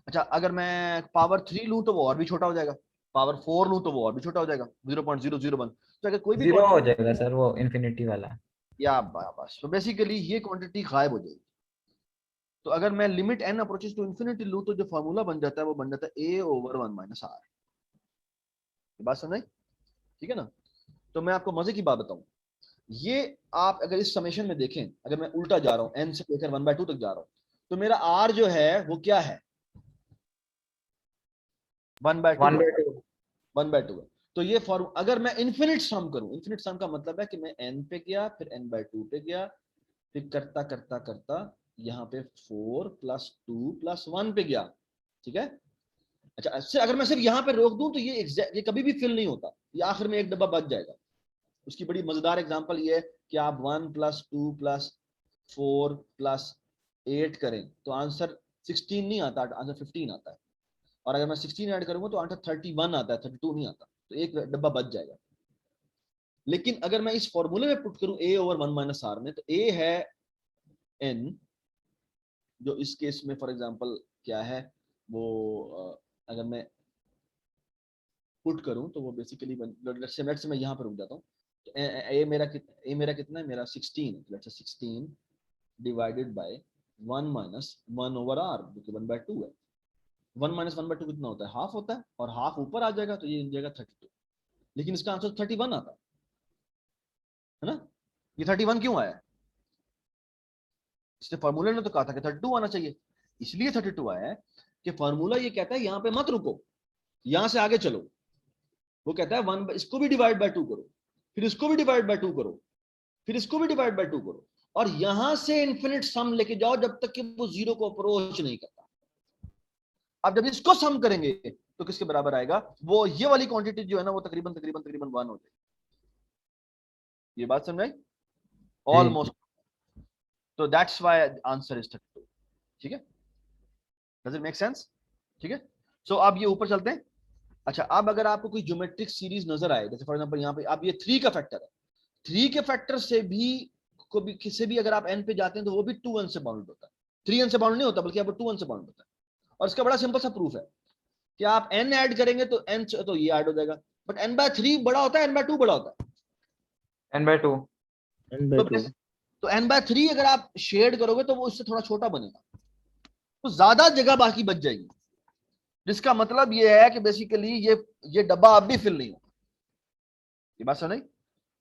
अच्छा, अगर मैं पावर 3 लूं तो वो और भी छोटा हो जाएगा, पावर 4 लूं तो वो और भी छोटा हो जाएगा, 0.001। तो अगर कोई भी 0 हो जाएगा सर वो इन्फिनिटी वाला। या बस, तो बेसिकली ये क्वांटिटी गायब हो जाएगी। तो अगर मैं limit N approaches to infinity लूं तो जो फार्मूला बन जाता है वो बन जाता है ए ओवर 1 माइनस आर। बात समझ आई? ठीक है ना। तो मैं आपको मजे की बात बताऊं, ये आप अगर इस समेशन में देखें, अगर मैं उल्टा जा रहा हूं, एन से लेकर 1/2 तक जा रहा हूं, तो मेरा आर जो है वो क्या है? 1/2 है। तो ये फॉर्म अगर मैं इन्फिनिट सम करूं, इन्फिनिट सम का मतलब है कि मैं एन पे गया, फिर n/2 पे गया, फिर करता करता करता यहाँ पे 4 + 2 + 1 पे गया। ठीक है। अच्छा, अगर मैं सिर्फ यहाँ पे रोक दूं तो ये कभी भी फिल नहीं होता, ये आखिर में एक डब्बा बच जाएगा। उसकी बड़ी मजेदार एग्जांपल ये है कि आप 1 + 2 + 4 + 8 करें तो आंसर 16 नहीं आता, आंसर 15 आता है। और अगर मैं 16 ऐड करूंगा तो आंसर 31 आता है, 32 नहीं आता, तो एक डब्बा बच जाएगा। लेकिन अगर मैं इस फॉर्मूले में पुट करूं a ओवर 1 माइनस आर में, तो a है n जो इस केस में फॉर एग्जांपल क्या है वो अगर मैं पुट करूं तो वो बेसिकली लेट्स से मैं यहाँ पर रुक जाता हूँ। तो ए मेरा कितना है, मेरा 16 है। Let's say 16 divided by 1 minus 1 over R जो कि 1/2 है। 1 माइनस 1/2 कितना होता है, हाफ होता है, और हाफ ऊपर आ जाएगा तो ये जाएगा 32, लेकिन इसका आंसर 31 आता है ना। ये 31 क्यों आया? इसने फार्मूले ने तो कहा था कि 32 आना चाहिए, इसलिए 32 आया है कि फार्मूला ये कहता है यहां पे मत रुको, यहां से आगे चलो। वो कहता है 1 इसको भी डिवाइड बाय 2 करो, फिर इसको भी डिवाइड बाय 2 करो, फिर इसको भी डिवाइड बाय 2 करो, और यहां से इन्फिनिट सम लेके जाओ जब तक कि वो जीरो को अप्रोच नहीं करता। अब जब इसको सम करेंगे तो किसके बराबर आएगा, वो ये वाली क्वांटिटी जो है ना वो तकरीबन 1 हो जाएगी। ये बात समझ आई? ऑलमोस्ट। तो दैट्स व्हाई आंसर इज 32। ठीक है, डज इट मेक सेंस? ठीक है, सो अब ये ऊपर चलते हैं। अच्छा, अब अगर आपको कोई ज्योमेट्रिक सीरीज नजर आए, जैसे फॉर एग्जांपल यहाँ पे अब ये 3 का फैक्टर है, 3 के फैक्टर से भी किसी भी अगर आप n पे जाते हैं तो वो भी 2n से बाउंड होता है। 3n से बाउंड नहीं होता, बल्कि अब 2n से बाउंड होता है। और इसका बड़ा सिंपल सा प्रूफ है कि आप n ऐड करेंगे तो n तो ये ऐड हो जाएगा, बट n/3 बड़ा होता है, n/2 बड़ा होता है। n/2 तो n/3 अगर आप शेड करोगे तो वो इससे थोड़ा छोटा बनेगा, तो ज्यादा जगह बाकी बच जाएगी, जिसका मतलब ये है कि बेसिकली ये डब्बा अब भी फिल नहीं होगा। ये बात समझ?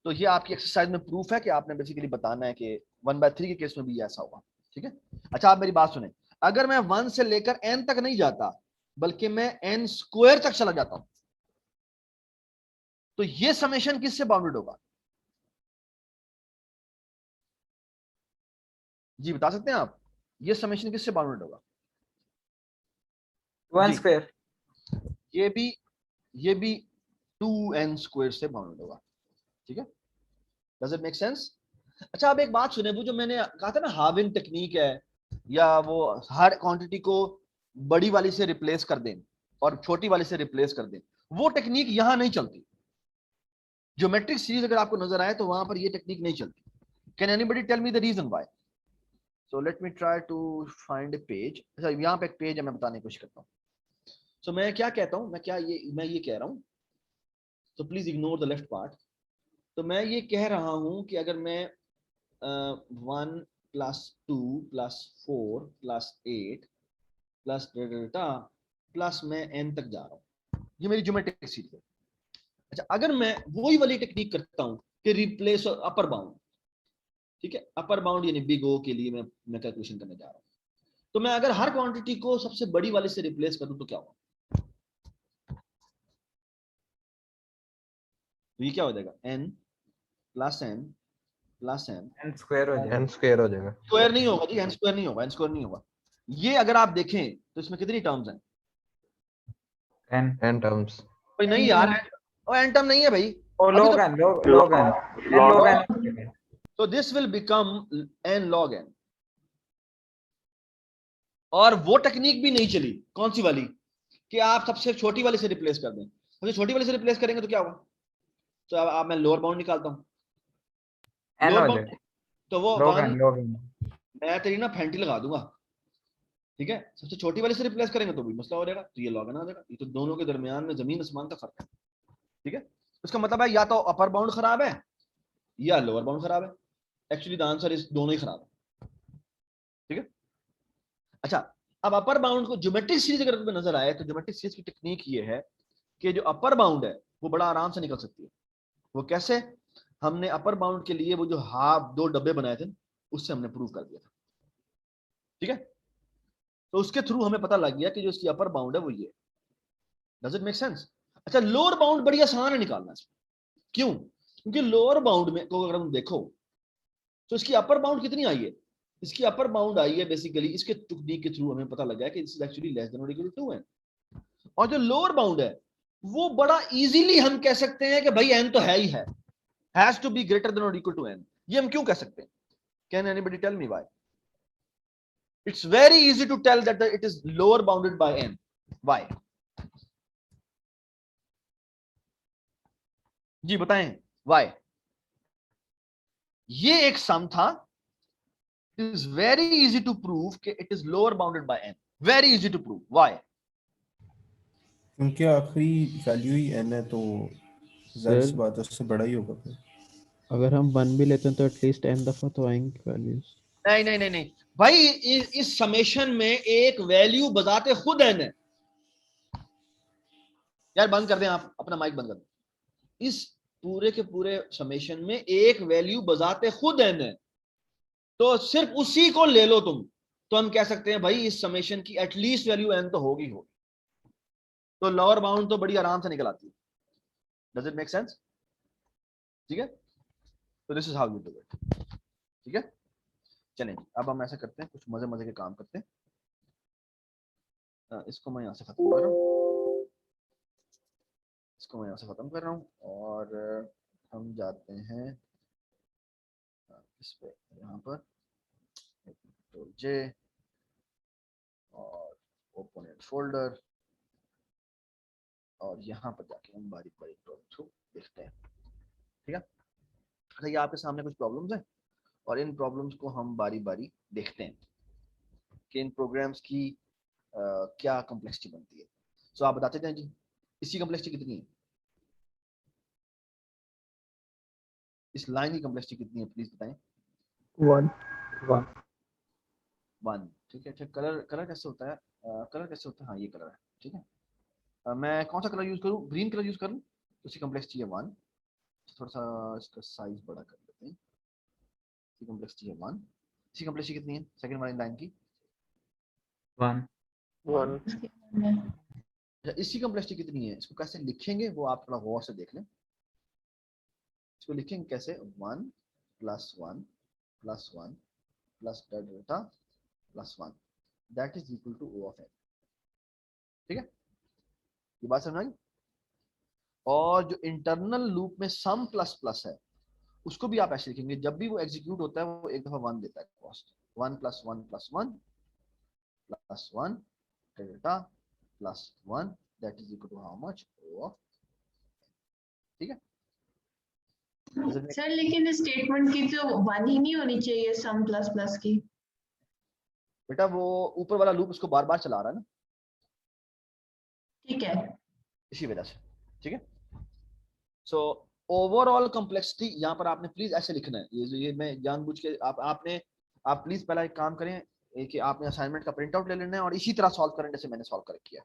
तो ये आपकी एक्सरसाइज में प्रूफ है कि आपने बेसिकली बताना है कि 1/3 के केस में भी ऐसा होगा। ठीक है, अच्छा आप मेरी बात सुने, अगर मैं 1 से लेकर n तक नहीं जाता बल्कि मैं n² तक चला जाता हूं, तो ये समेशन किससे बाउंडेड होगा? जी बता सकते हैं आप, ये समेशन किससे बाउंडेड होगा? 2n²। ये भी 2n² से बाउंडेड होगा। ठीक है, डज इट मेक सेंस? अच्छा अब एक बात सुने, वो जो मैंने कहा था ना हाविंग टेक्निक है, या वो हर क्वांटिटी को बड़ी वाली से रिप्लेस कर दें और छोटी वाली से रिप्लेस कर दें, वो टेक्निक यहां नहीं चलती। ज्योमेट्रिक सीरीज अगर आपको नजर आए तो वहां पर ये टेक्निक नहीं चलती। Can anybody tell me the reason why? So let me try to find a page. अच्छा यहाँ पे एक पेज है, मैं बताने की कोशिश करता हूँ। सो मैं क्या कहता हूँ, मैं ये कह रहा हूँ, तो please ignore the left part. तो मैं ये कह रहा हूं कि अगर मैं 1 + 2 + 4 + 8 प्लस डेल्टा प्लस मैं n तक जा रहा हूं, ये मेरी ज्योमेट्रिक सीरीज है। अच्छा अगर मैं वही वाली टेक्निक करता हूं कि रिप्लेस अपर बाउंड, ठीक है, अपर बाउंड यानी बिग O के लिए मैं कैलकुलेशन करने जा रहा हूं, तो मैं अगर हर क्वांटिटी को सबसे बड़ी वाले से रिप्लेस कर दूं तो क्या होगा? तो ये क्या हो जाएगा, n + n + n n² हो जाएगा। n² हो जाएगा। स्क्वायर नहीं होगा जी, n² नहीं होगा, n² नहीं होगा। ये अगर आप देखें तो इसमें कितनी टर्म्स हैं? n n terms. भाई नहीं यार, और n टर्म नहीं है भाई, और अभी log तो n log n n log n। तो this will become n log n। और वो टेक्निक भी नहीं चली, कौन सी वाली, कि आप सबसे छोटी वाले से रिप्लेस कर दें। सबसे छोटी वाले से रिप्लेस करेंगे तो क्या होगा? तो अब मैं लोअर बाउंड निकालता हूं, n लोअर हो बाउंड, जाएगा। तो वो log 1 n log n। मैं तेरी ना फैंटी लगा दूंगा, ठीक है। सबसे छोटी वाले से रिप्लेस करेंगे तो भी मसला हो जाएगा, तो ये log n आ जाएगा। ये तो दोनों के दरमियान में जमीन आसमान का फर्क है, ठीक है। उसका मतलब है या तो अपर बाउंड खराब है या लोअर बाउंड खराब है। एक्चुअली द आंसर इज दोनों ही खराब है, ठीक है। अच्छा अब अपर बाउंड को ज्योमेट्रिक सीरीज अगर तुम्हें नजर आए तो ज्योमेट्रिक सीरीज की टेक्निक ये है कि जो अपर बाउंड है वो बड़ा आराम से निकल सकती है। वो कैसे? हमने अपर बाउंड के लिए वो जो हाफ 2 डब्बे बनाए थे उससे हमने प्रूव कर दिया था, ठीक है। तो उसके थ्रू हमें पता लग गया कि जो इसकी अपर बाउंड है वो ये। Does it make sense? अच्छा लोअर बाउंड बड़ी आसान है निकालना, क्यों? क्योंकि लोअर बाउंड में को अगर हम देखो तो इसकी अपर बाउंड कितनी आई है? इसकी अपर बाउंड आई है बेसिकली इसके टेक्निक के थ्रू हमें पता लगा है कि this is actually less than और इक्वल टू 2 n। और जो लोअर बाउंड है वो बड़ा इजीली हम कह सकते हैं कि भाई n तो है ही है, has to be greater than और इक्वल टू n। ये हम क्यों कह सकते हैं? Can anybody tell me why? It's very easy to tell that it is lower bounded by n। Why? जी बताएं व्हाई? ये एक सम था, is very easy to prove कि it is lower bounded by n. Very easy to prove. Why? क्योंकि आखिरी वैल्यू ही n है तो जाहिर सी बात है उससे बड़ा ही होगा फिर। अगर हम 1 भी लेते हैं तो एटलीस्ट n दफा तो आएंगे वैल्यूज। नहीं नहीं नहीं नहीं भाई, इस समेशन में एक वैल्यू बजाते खुद n है। यार बंद कर दें, आप अपना माइक बंद कर दें। इस पूरे के पूरे समेशन में एक वैल्यू बजाते खुद n है, तो सिर्फ उसी को ले लो तुम, तो हम कह सकते हैं भाई इस समेशन की एटलीस्ट वैल्यू n तो होगी। तो लोअर बाउंड तो बड़ी आराम से निकल आती है। Does it make sense? ठीक है, तो this is how you do it. ठीक है, चलें अब हम ऐसा करते हैं, कुछ मजे मजे के काम करते हैं। इसको मैं यहाँ से खत्म कर रहा हूँ, इसको मैं यहाँ से खत्म कर रहा हूँ और हम जाते हैं इस पे, यहाँ पर जे और ओपन इट फोल्डर, और यहाँ पर जाके हम बारीक बारीक प्रॉब्लम्स को देखते हैं। ठीक है, अच्छा ये आपके सामने कुछ प्रॉब्लम्स हैं और इन प्रॉब्लम्स को हम बारी बारी देखते हैं कि इन प्रोग्राम्स की क्या कॉम्प्लेक्सिटी बनती है। सो आप बताते जाएं जी, इसकी कॉम्प्लेक्सिटी कितनी है, इस लाइन की कॉम्प्लेक्सिटी कितनी है, प्लीज बताएं। 1। ठीक है, अच्छा कलर कैसे होता है, कलर कैसे होता है, हाँ ये कलर है। ठीक है, मैं कौन सा कलर यूज करूँ, ग्रीन कलर यूज करूँ, तो इसकी कॉम्प्लेक्सिटी है 1। थोड़ा सा इसका साइज बड़ा कर लेते हैं। इसकी कॉम्प्लेक्सिटी है 1। इसकी कॉम्प्लेक्सिटी कितनी है सेकंड वाली लाइन की? 1। अच्छा, इसकी कॉम्प्लेक्सिटी कितनी है, इसको कैसे लिखेंगे वो आप थोड़ा गौर से देख लें। इसको लिखेंगे कैसे, 1 + 1 + 1 + delta +1 that is equal to O of n। ठीक है, ये बात समझ आई। और जो इंटरनल लूप में सम प्लस प्लस है उसको भी आप ऐसे लिखेंगे, जब भी वो एग्जीक्यूट होता है वो एक दफा 1 देता है cost, 1 + 1 + 1 + 1 delta +1 that is equal to how much, O of. ठीक है सर, लेकिन इस स्टेटमेंट की तो 1 ही नहीं होनी चाहिए, सम प्लस प्लस की। बेटा वो ऊपर वाला लूप उसको बार बार चला रहा है ना, ठीक है, इसी वजह से। ठीक है, सो ओवरऑल कॉम्प्लेक्सिटी यहाँ पर आपने प्लीज ऐसे लिखना है, ये मैं जानबूझ के आप प्लीज पहला एक काम करें कि आपने असाइनमेंट का प्रिंट आउट ले लेना है और इसी तरह सॉल्व करें जैसे मैंने सॉल्व कर किया।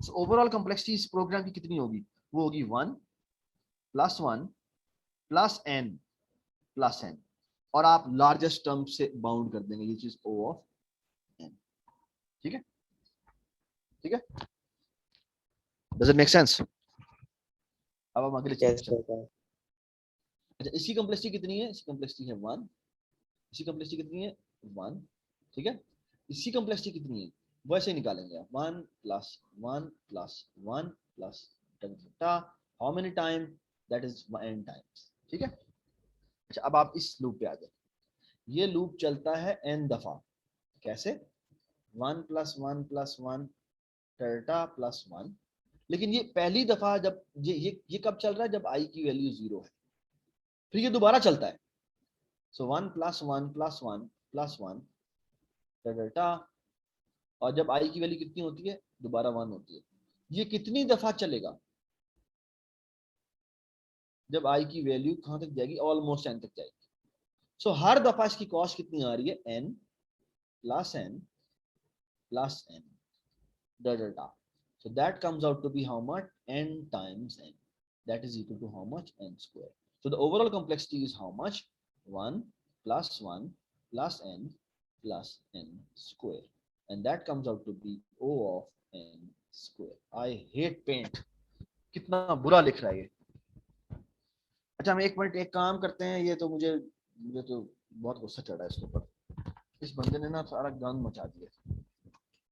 सो ओवरऑल कॉम्प्लेक्सिटी इस प्रोग्राम की कितनी होगी, वो होगी 1 + 1 + n + n, और आप लार्जेस्ट टर्म से बाउंड कर देंगे, ये चीज O ऑफ n। ठीक है, ठीक है, डज इट मेक सेंस? अब हम अगले चीज अच्छा, इसकी कॉम्प्लेक्सिटी कितनी है, इसकी कॉम्प्लेक्सिटी है 1, इसकी कॉम्प्लेक्सिटी कितनी है 1। ठीक है, इसकी कॉम्प्लेक्सिटी कितनी है वैसे ही निकालेंगे आप, 1 + 1 + 1 + delta, how many time, that is n times. ठीक है, अच्छा अब आप इस लूप पे आ जाए, ये लूप चलता है n दफा। कैसे, 1 + 1 + 1 डेल्टा +1, लेकिन ये पहली दफा जब ये कब चल रहा है, जब i की वैल्यू 0 है, फिर ये दोबारा चलता है। सो 1 + 1 + 1 + 1 डेल्टा, और जब i की वैल्यू कितनी होती है, दोबारा 1 होती है। ये कितनी दफा चलेगा, जब i की वैल्यू कहां तक जाएगी, ऑलमोस्ट n तक जाएगी। सो हर दफा इसकी कॉस्ट कितनी आ रही है, n + n + n delta. So that comes out to be how much, n times n, that is equal to how much, n square. So the overall complexity is how much, 1 + 1 + n + n square, and that comes out to be O of n square. I hate paint, कितना बुरा लिख रहा है ये। अच्छा हम एक मिनट एक काम करते हैं, ये तो मुझे तो बहुत गुस्सा चढ़ा है इसके ऊपर, इस बंदे ने ना सारा गंद मचा दिया।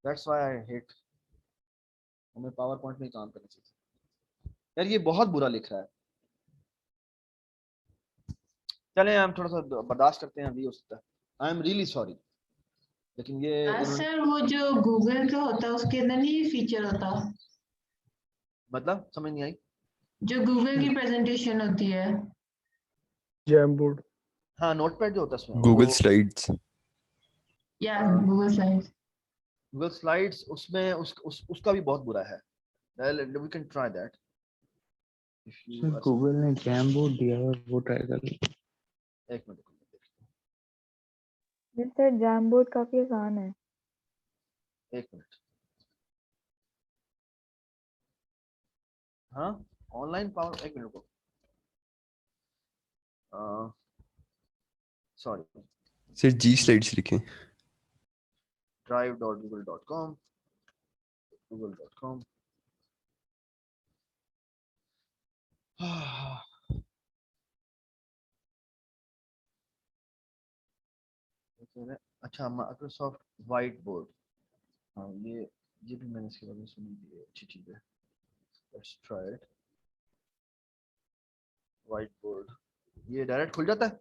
That's why I hate, हमें पावर पॉइंट में काम करना चाहिए यार, ये बहुत बुरा लिख रहा है। चलें हम थोड़ा सा बर्दाश्त करते हैं, अभी हो सकता है, आई एम रियली सॉरी, लेकिन ये सर वो जो गूगल का होता है उसके अंदर नहीं फीचर होता, मतलब समझ नहीं आई। जो गूगल की प्रेजेंटेशन होती है, जैम बोर्ड, हाँ नोटपैड जो होता है उसमें Google slides. Yeah, Google Slides. Google slides उसमें उसका भी बहुत बुरा है. We can try that. If you sir are... Google ने जैमबोर्ड दिया है, वो ट्राई कर लो. एक मिनट. जी सर, जैमबोर्ड काफी आसान है. एक मिनट. हाँ, ऑनलाइन पावर. एक मिनट को. सॉरी. सर जी स्लाइड्स लिखें. drive.google.com. google.com. अच्छा, माइक्रोसॉफ्ट व्हाइट बोर्ड. हाँ, ये भी मैंने इसके बारे में सुनी थी, अच्छी चीज है. Let's try it. White board ये डायरेक्ट खुल जाता है,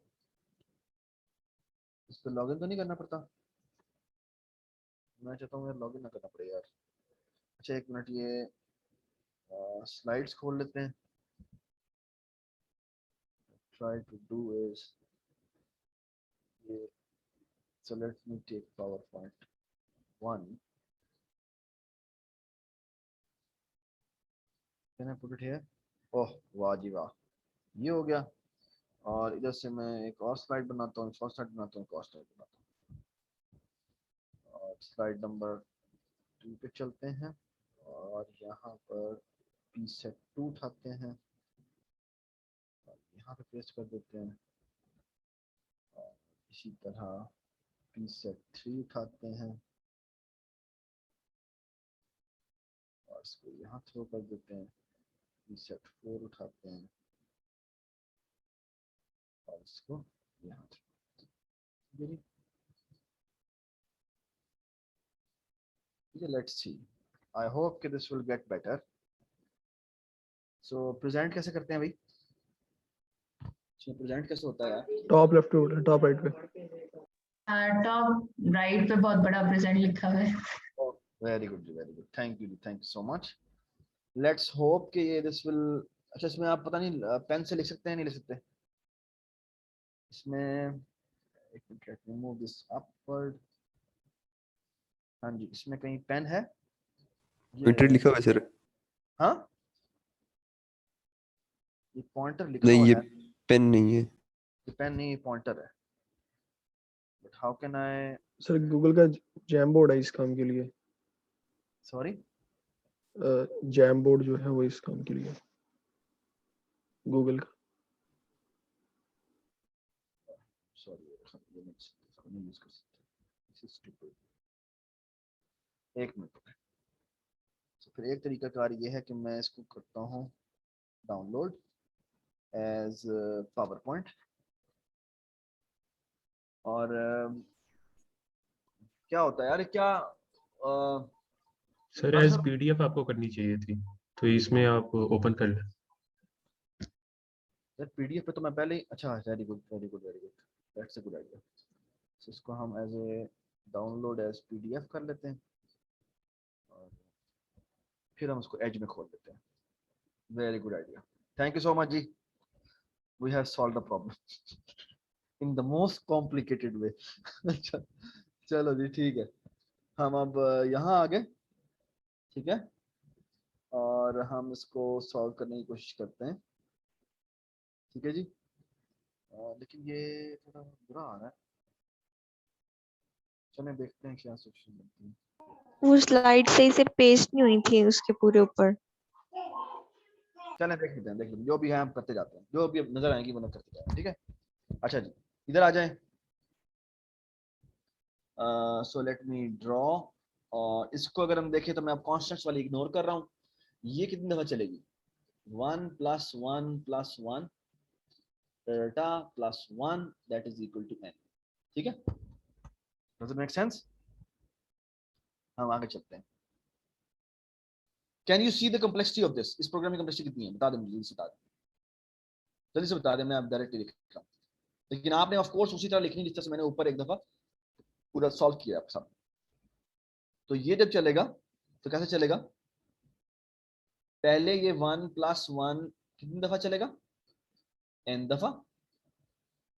इस पर लॉगिन तो नहीं करना पड़ता. मैं चाहता हूँ यार लॉगिन ना करना पड़े यार. अच्छा एक मिनट, ये स्लाइड्स खोल लेते हैं. try to do is ये, so let me take PowerPoint 1. Can I put it here? ओह वाह जी वाह, ये हो गया. और इधर से मैं एक और स्लाइड बनाता हूँ, एक और स्लाइड बनाता हूँ, एक और स्लाइड बनाता हूँ. और स्लाइड नंबर 2 पे चलते हैं और यहाँ पर पी सेट 2 उठाते हैं, यहाँ पे पेस्ट कर देते हैं. और इसी तरह पी सेट 3 उठाते हैं और इसको यहाँ थ्रो कर देते हैं. पी सेट 4 उठाते हैं और इसको यहाँ throw. Let's see, I hope कि this will get better. So present कैसे करते हैं भाई? प्रेजेंट कैसे होता है यार? टॉप लेफ्ट पे, टॉप राइट पे. टॉप राइट पे बहुत बड़ा प्रेजेंट लिखा हुआ है. Very good, thank you so much. Let's hope कि ये दिस विल. अच्छा, इसमें आप पता नहीं पेन से लिख सकते हैं, नहीं लिख सकते इसमें? एक minute, let me move this upward. हाँ जी, इसमें कहीं पेन है? पॉइंटर लिखा हुआ है सर. हाँ, ये पॉइंटर लिखा नहीं, हुआ ये है. पेन नहीं है. ये पेन नहीं, ये पॉइंटर है. But how can I? Sir Google का जैमबोर्ड है इस काम के लिए. सॉरी, जैमबोर्ड जो है वो इस काम के लिए गूगल का. सॉरी, ये नहीं यूज कर सकते. This is stupid. एक मिनट. तो फिर एक तरीकाकार ये है कि मैं इसको करता हूँ डाउनलोड एज पावरपॉइंट. और क्या होता है यार, क्या सर एज पीडीएफ आपको करनी चाहिए थी, तो इसमें आप ओपन कर लें. यार पीडीएफ पे तो मैं पहले ही. अच्छा, very good, that's a good idea. So इसको हम as a download as PDF कर लेते हैं और फिर हम उसको एज में खोल देते हैं. Very good idea, thank you so much जी. We have solved the problem in the most complicated way. चलो जी, ठीक है. हम अब यहाँ आ गए, ठीक है, और हम इसको सॉल्व करने की कोशिश करते हैं. ठीक है जी. लेकिन ये थोड़ा बुरा आ रहा है. चलिए देखते हैं क्या सोल्यूशन बनती है. वो स्लाइड सही से पेस्ट नहीं हुई थी उसके पूरे ऊपर. चलें देख लेते हैं, जो भी है हम करते जाते हैं, जो भी नजर आएगी वो नजर करते जाते हैं. ठीक है. अच्छा जी, इधर आ जाएं. सो लेट मी ड्रॉ. और इसको अगर हम देखें तो मैं अब कॉन्स्टेंट्स वाली इग्नोर कर रहा हूँ. ये कितनी दफा चलेगी? 1 + 1 + 1 delta + 1 that is equal to n. ठीक है, डज इट मेक सेंस? हम आगे चलते हैं. Can you see the complexity of this? इस प्रोग्राम की कॉम्प्लेक्सिटी कितनी है? बता दें मुझे, जल्दी से बता दें. मैं अब डायरेक्टली लिख रहा हूँ, लेकिन आपने ऑफ कोर्स उसी तरह लिखनी जिस तरह से मैंने ऊपर एक दफा पूरा सॉल्व किया आप सब. तो ये जब चलेगा तो कैसे चलेगा? पहले ये 1 + 1 कितनी दफा चलेगा? n दफा.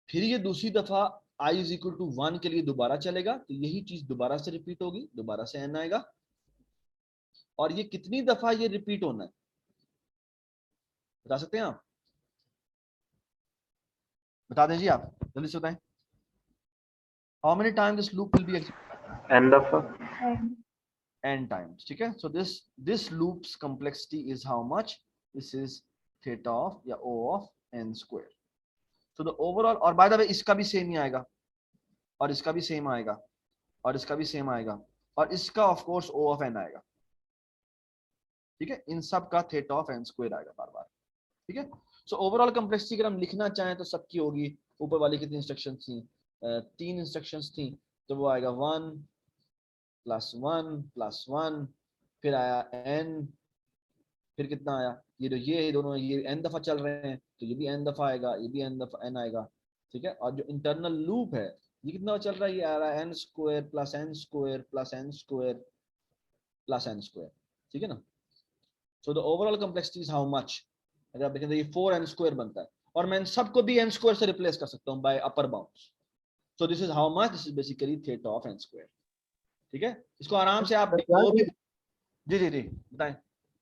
फिर ये दूसरी दफा i इज इक्वल टू 1 के लिए दोबारा चलेगा तो यही चीज दोबारा से रिपीट होगी, दोबारा से n आएगा। और ये कितनी दफा ये रिपीट होना है बता सकते हैं आप? बता दें जी आप, जल्दी से बताएं। How many time this loop will be n दफा n times, ठीक है। So this loops complexity is how much, this is theta of या o of n square. So the overall, और बाय द वे इसका भी सेम ही आएगा, और इसका भी सेम आएगा, और इसका भी सेम आएगा, और इसका of course o of n आएगा, ठीक है। इन सब का थीटा ऑफ n स्क्वायर आएगा बार बार, ठीक है। सो ओवरऑल कॉम्प्लेक्सिटी अगर हम लिखना चाहें तो सबकी होगी, ऊपर वाली कितनी इंस्ट्रक्शंस थी, 3 इंस्ट्रक्शंस थी, तो वो आएगा 1 + 1 फिर आया n, फिर कितना आया, ये जो ये दोनों ये n दफा चल रहे हैं तो ये भी n दफा आएगा, ये भी n दफा n आएगा, ठीक है। और जो इंटरनल लूप है ये कितना चल रहा है, ये आ रहा है n square plus n square plus n square plus n square, ठीक है ना। So the overall complexity is how much, अगर आप देखें तो ये 4n स्क्वायर बनता है, और मैं इन सबको भी n स्क्वायर से रिप्लेस कर सकता हूं bye upper bounds. So this is how much, this is basically theta of n square, ठीक है। इसको आराम से आप जी जी जी बताएं।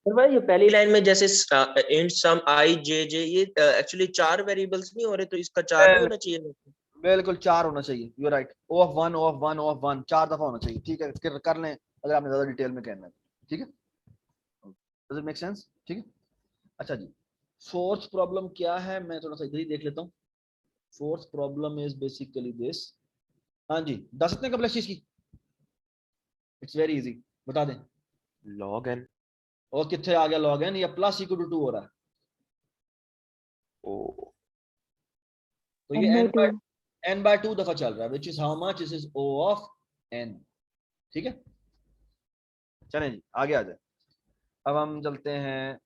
सर भाई ये पहली लाइन में जैसे int sum i j j ये एक्चुअली 4 वेरिएबल्स नहीं हो रहे, तो इसका 4 नहीं होना चाहिए? बिल्कुल 4 होना चाहिए, you right. o of 1 o of 1 o of 1 4 दफा होना चाहिए, ठीक है। फिर कर लें अगर आपने ज्यादा डिटेल में कहना है, ठीक है। डज इट मेक सेंस, ठीक है। अच्छा जी, फोर्थ प्रॉब्लम क्या है, मैं थोड़ा सा इधर ही देख लेता हूँ। Fourth problem is basically this, हाँ जी बता सकते हैं कॉम्प्लेक्सिटी की? इट्स वेरी इजी, बता दें। log n और कितने आ गया log n, या प्लस इक्वल टू 2 हो रहा है, तो ये n by 2 दफा चल रहा है, which is how much, this is o of n, ठीक है। चलें जी आगे आ जाए। अब हम चलते हैं,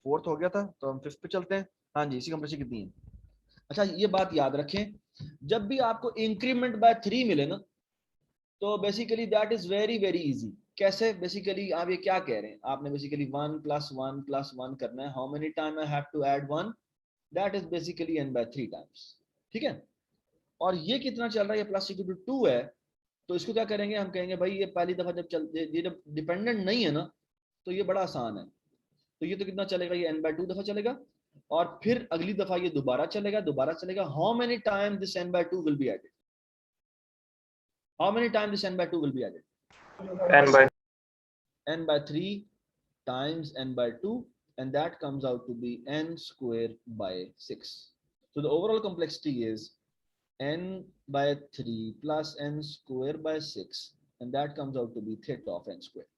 फोर्थ हो गया था तो हम फिफ्थ पे चलते हैं। हाँ जी, इसी कॉम्प्लेक्सिटी कितनी है? अच्छा ये बात याद रखें, जब भी आपको इंक्रीमेंट बाय 3 मिले ना, तो basically that is very very easy. कैसे? बेसिकली आप ये क्या कह रहे हैं, आपने बेसिकली 1 + 1 + 1 करना है। How many time I have to add 1, that is basically n by 3 times, ठीक है। और ये कितना चल रहा है, ये प्लस इक्वल टू 2 है, तो इसको क्या करेंगे, हम कहेंगे भाई ये पहली दफा जब ये जब डिपेंडेंट नहीं है ना, तो ये बड़ा आसान है। तो ये तो कितना चलेगा, ये n by 2 दफा चलेगा, और फिर अगली दफा ये दोबारा चलेगा। How many time this n by 2 will be added, how many times this n by 2 will be added? n by 3 times n by 2, and that comes out to be n square by 6. So the overall complexity is n by 3 plus n square by 6, and that comes out to be theta of n square.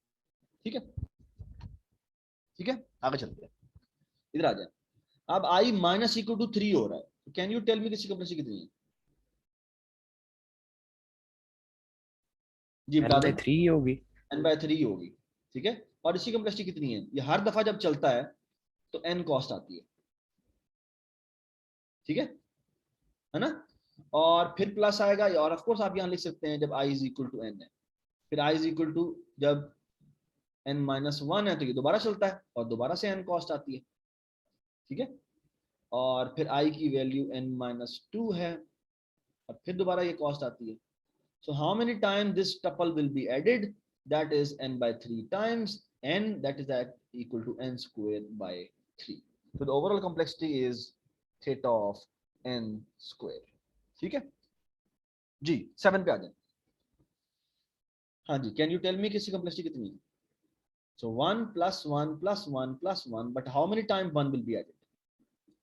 ठीक है, ठीक है। आगे चलते हैं, इधर आ जाए। अब i माइनस इक्वल टू 3 हो रहा है, कैन यू टेल मी किसकी कॉम्प्लेक्सिटी कितनी है? जी बता दें। 3 होगी, n by 3 होगी, ठीक है। और इसकी कॉम्प्लेक्सिटी कितनी है? ये हर दफा जब चलता है तो n कॉस्ट आती है, ठीक है ना। और फिर प्लस आएगा, और ऑफ कोर्स आप यहां लिख सकते हैं जब i is equal to n है, फिर i इज इक्वल टू जब n माइनस 1 है तो ये दोबारा चलता है और दोबारा से n कॉस्ट आती है, ठीक है। और फिर i की वैल्यू n माइनस 2 है और फिर दोबारा ये कॉस्ट आती है। So how many times this tuple will be added? That is n by 3 times n, that is equal to n squared by 3. So the overall complexity is theta of n square. ठीक है जी। 7 पे आ जाए। हाँ जी, can you tell me किसकी complexity कितनी है? So 1 + 1 + 1 + 1, but how many times 1 will be added?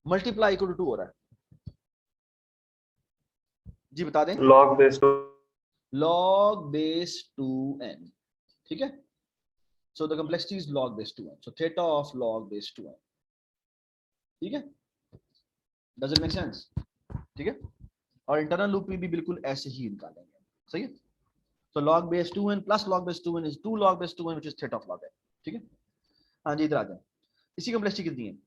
Multiply equal to 2 हो रहा है जी, बता दें। log base 2 log base 2n, ठीक है। So the complexity is log base 2n. So theta of log base 2n, ठीक है। Does it make sense? ठीक है। और इंटरनल लूप में भी बिल्कुल ऐसे ही निकालेंगे, सही है। So log base 2n plus log base 2n is 2 log base 2n, which is theta of log n, ठीक है। हाँ जी, इधर आ जाए। इसी कॉम्प्लेक्सिटी कितनी है?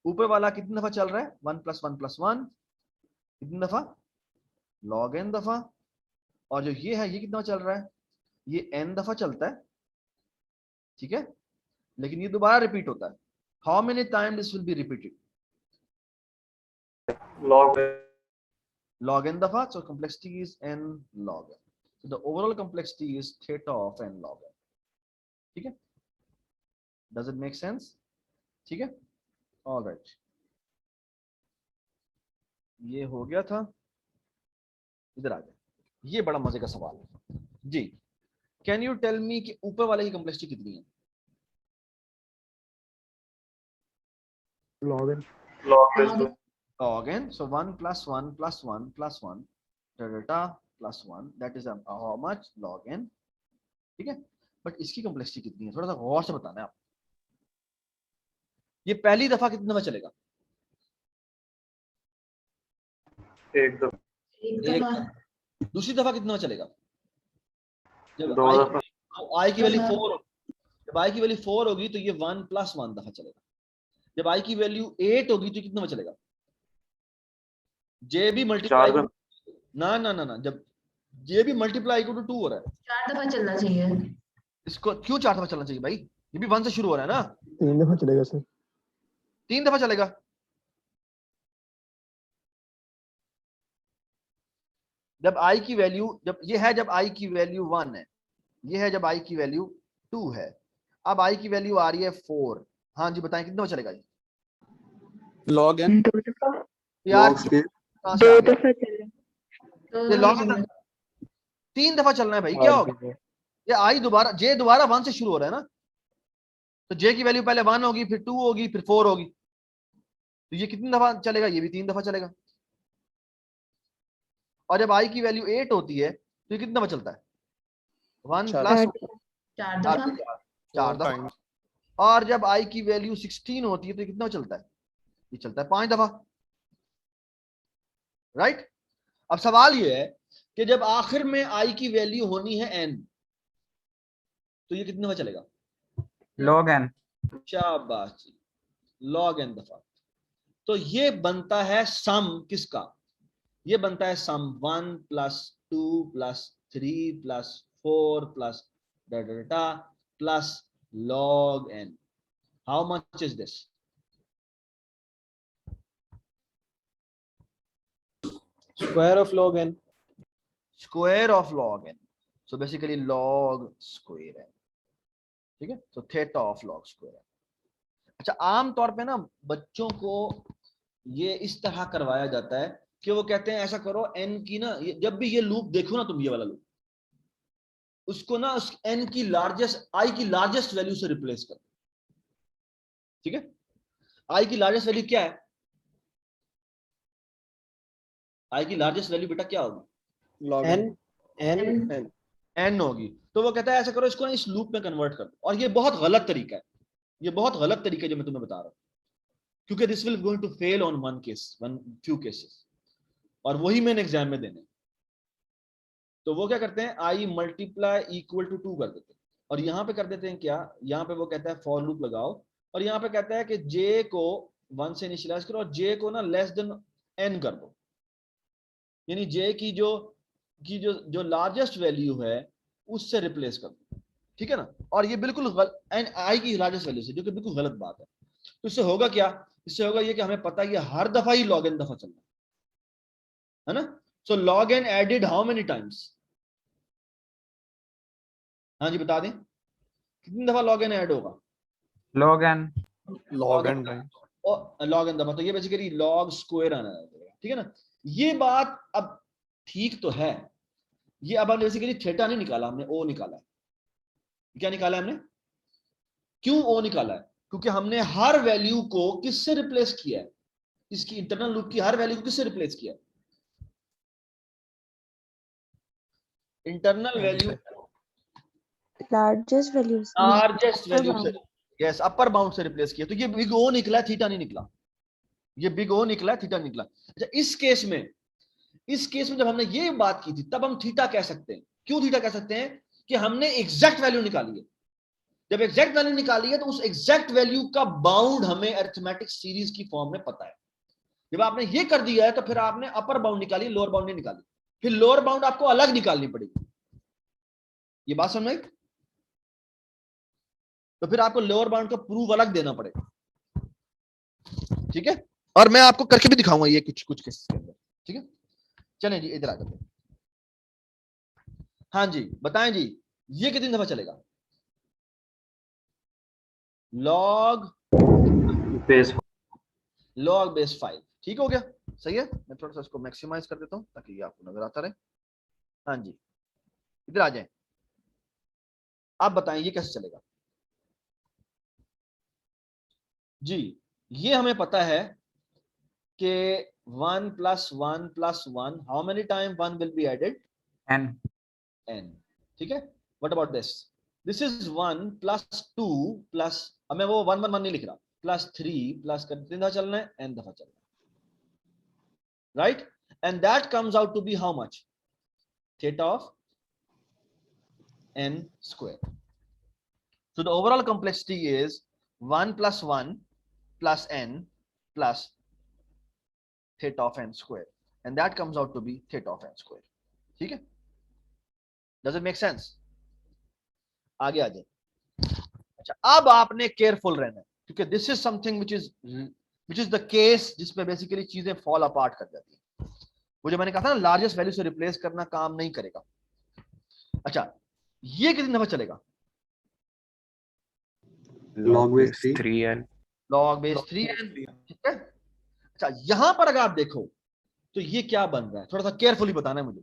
ऊपर वाला कितनी दफा चल रहा है? 1 + 1 + 1, कितनी दफा? log n दफा। और जो ये है ये कितना चल रहा है? ये n दफा चलता है, ठीक है, लेकिन ये दोबारा रिपीट होता है। How many time this will be repeated? log n दफा, so complexity is n log n. So the overall complexity is theta of n log n. ठीक है? Does it make sense? ठीक है? All right. ये हो गया था. इधर आ जाए. ये बड़ा मजे का सवाल है जी. कैन यू टेल मी कि ऊपर वाले की कॉम्प्लेक्सिटी कितनी है? log n Log n. So 1 plus 1 plus 1 plus 1 delta plus 1, that is how much? Log n. ठीक है? बट इसकी कॉम्प्लेक्सिटी कितनी है? थोड़ा सा गौर से बताना है आप. ये पहली दफा कितनी दफा चलेगा? एक दफा एक दफा. दूसरी दफा कितना चलेगा? जब दो दफा i की वैल्यू 4, जब i की वैल्यू 4 होगी तो ये 1 plus 1 दफा चलेगा. जब i की वैल्यू 8 होगी तो कितना चलेगा? j भी मल्टीप्लाई ना ना ना ना, जब j भी मल्टीप्लाई इक्वल टू 2 हो रहा है. 4 दफा चलना चाहिए. इसको क्यों 4 दफा चलना चाहिए भाई? ये भी 1 से शुरू हो रहा है ना. 3 दफा चलेगा सर. 3 दफा चलेगा. जब i की वैल्यू, जब ये है जब i की वैल्यू 1 है, ये है जब i की वैल्यू 2 है. अब i की वैल्यू आ रही है 4. हाँ जी बताएं कितना चलेगा ये? log n 2 दफा. यार log स्केल 2 दफा चलेगा. ये log n 3 दफा चलना है भाई. क्या होगा? ये i दोबारा, j दोबारा 1 से शुरू हो रहा है ना. तो j की वैल्यू पहले 1 होगी, फिर 2 होगी, फिर 4 होगी. तो ये कितनी दफा चलेगा? ये भी 3 दफा चलेगा. और जब i की वैल्यू 8 होती है तो ये कितना दफा चलता है? 1 प्लस 4 दफा. 4 दफा. और जब i की वैल्यू 16 होती है तो ये कितना चलता है? ये चलता है 5 दफा. राइट? अब सवाल ये है कि जब आखिर में i की वैल्यू होनी है n, तो ये कितने दफा चलेगा? log n. शाबाश, log n दफा. तो ये बनता है सम किसका? ये बनता है सम 1 plus 2 plus 3 plus 4 plus da plus log n. How much is this? square of log n. Square of log n. So basically log square n. ठीक है? So theta of log square n. अच्छा, आम तौर पे ना बच्चों को ये इस तरह करवाया जाता है कि वो कहते हैं ऐसा करो n की ना, जब भी ये लूप देखो ना तुम, ये वाला लूप, उसको ना उस n की लार्जेस्ट, i की लार्जेस्ट वैल्यू से रिप्लेस कर. ठीक है? i की लार्जेस्ट वैल्यू क्या है? i की लार्जेस्ट वैल्यू बेटा क्या होगी? log n n होगी. तो वो कहता है ऐसा करो, इसको ना इस लूप में कन्वर्ट कर दो. और ये बहुत गलत तरीका है. ये बहुत गलत तरीका है जो मैं तुम्हें बता रहा हूं, क्योंकि this will going to fail on one case, one few cases, और वही मैंने एग्जाम में देने. तो वो क्या करते हैं, i मल्टीप्लाई इक्वल टू 2 कर देते हैं. और यहाँ पे कर देते हैं क्या, यहाँ पे वो कहता है फॉर लूप लगाओ, और यहाँ पे कहता है कि j को 1 से इनिशियलाइज करो और j को ना लेस देन n कर दो. यानी j की जो लार्जेस्ट वैल्यू है उससे रिप्लेस कर दो. ठीक है ना? और ये बिल्कुल i की लार्जेस्ट वैल्यू से, जो कि बिल्कुल गलत बात है. तो इससे होगा क्या? इससे होगा ये कि हमें पता है ये हर दफा ही log n दफा चलना है ना. So log n added how many times? हाँ जी बता दें कितनी दफा log n ऐड होगा? log n. log n times. और log n दफा, तो ये बेसिकली log स्क्वायर आना है. ठीक है ना? ये बात अब ठीक तो है. ये अब हमने बेसिकली थीटा नहीं निकाला, हमने o निकाला है. क्या निकाला है हमने? क्यों o निकाला है? क्योंकि हमने हर वैल्यू को किससे रिप्लेस किया है? इसकी इंटरनल लूप की हर वैल्यू को किससे रिप्लेस किया है? इंटरनल वैल्यू लार्जेस्ट वैल्यू से, यस, अपर बाउंड से रिप्लेस किया. तो ये बिग ओ निकला, थीटा नहीं निकला. ये बिग ओ निकला, थीटा निकला. अच्छा, इस केस में जब हमने ये बात की थी तब हम थीटा कह सकते हैं. क्यों थीटा कह सकते हैं? कि हमने एग्जैक्ट वैल्यू निकाली है. जब एग्जैक्ट वैल्यू निकाली है तो उस एग्जैक्ट वैल्यू का बाउंड हमें अरिथमेटिक सीरीज की फॉर्म में पता है. जब आपने ये कर दिया है तो फिर आपने अपर बाउंड निकाली, लोअर बाउंड नहीं निकाली. फिर लोअर बाउंड आपको अलग निकालनी पड़ेगी. ये बात समझ में? तो फिर आपको लोअर बाउंड का प्रूफ अलग देना पड़ेगा. ठीक है? और मैं आपको करके भी दिखाऊंगा ये कुछ केसेस के अंदर. ठीक है? चलें जी इधर आ जाते हैं। हाँ जी बताएं जी, ये कितनी दफा चलेगा? लॉग बेस 5, ठीक हो गया, सही है। मैं थोड़ा सा इसको मैक्सिमाइज कर देता हूं ताकि ये आपको नजर आता रहे। हाँ जी इधर आ जाएं, आप बताएं ये कैसे चलेगा? जी ये हमें पता है कि 1 + 1 + 1, how many time 1 will be added? n n, ठीक है। What about this? This is 1 + 2 plus, अब मैं वो 1 1 1 नहीं लिख रहा, +3 प्लस कितनी दफा चलना है? n दफा चलना है, right. And that comes out to be how much? Theta of n square. So the overall complexity is 1 + 1 + n plus theta of n square, and that comes out to be theta of n square. ठीक है? Does it make sense? आगे आ जाए। अच्छा अब आपने केयरफुल रहना है क्योंकि this is something which is the case जिसमें बेसिकली चीजें फॉल अपार्ट कर जाती है। वो जो मैंने कहा था ना लार्जेस्ट वैल्यू से रिप्लेस करना काम नहीं करेगा। अच्छा ये कितनी दफा चलेगा? log base 3n log base 3n, ठीक है। अच्छा यहां पर अगर आप देखो तो ये क्या बन रहा है, थोड़ा सा केयरफुली बताना है मुझे।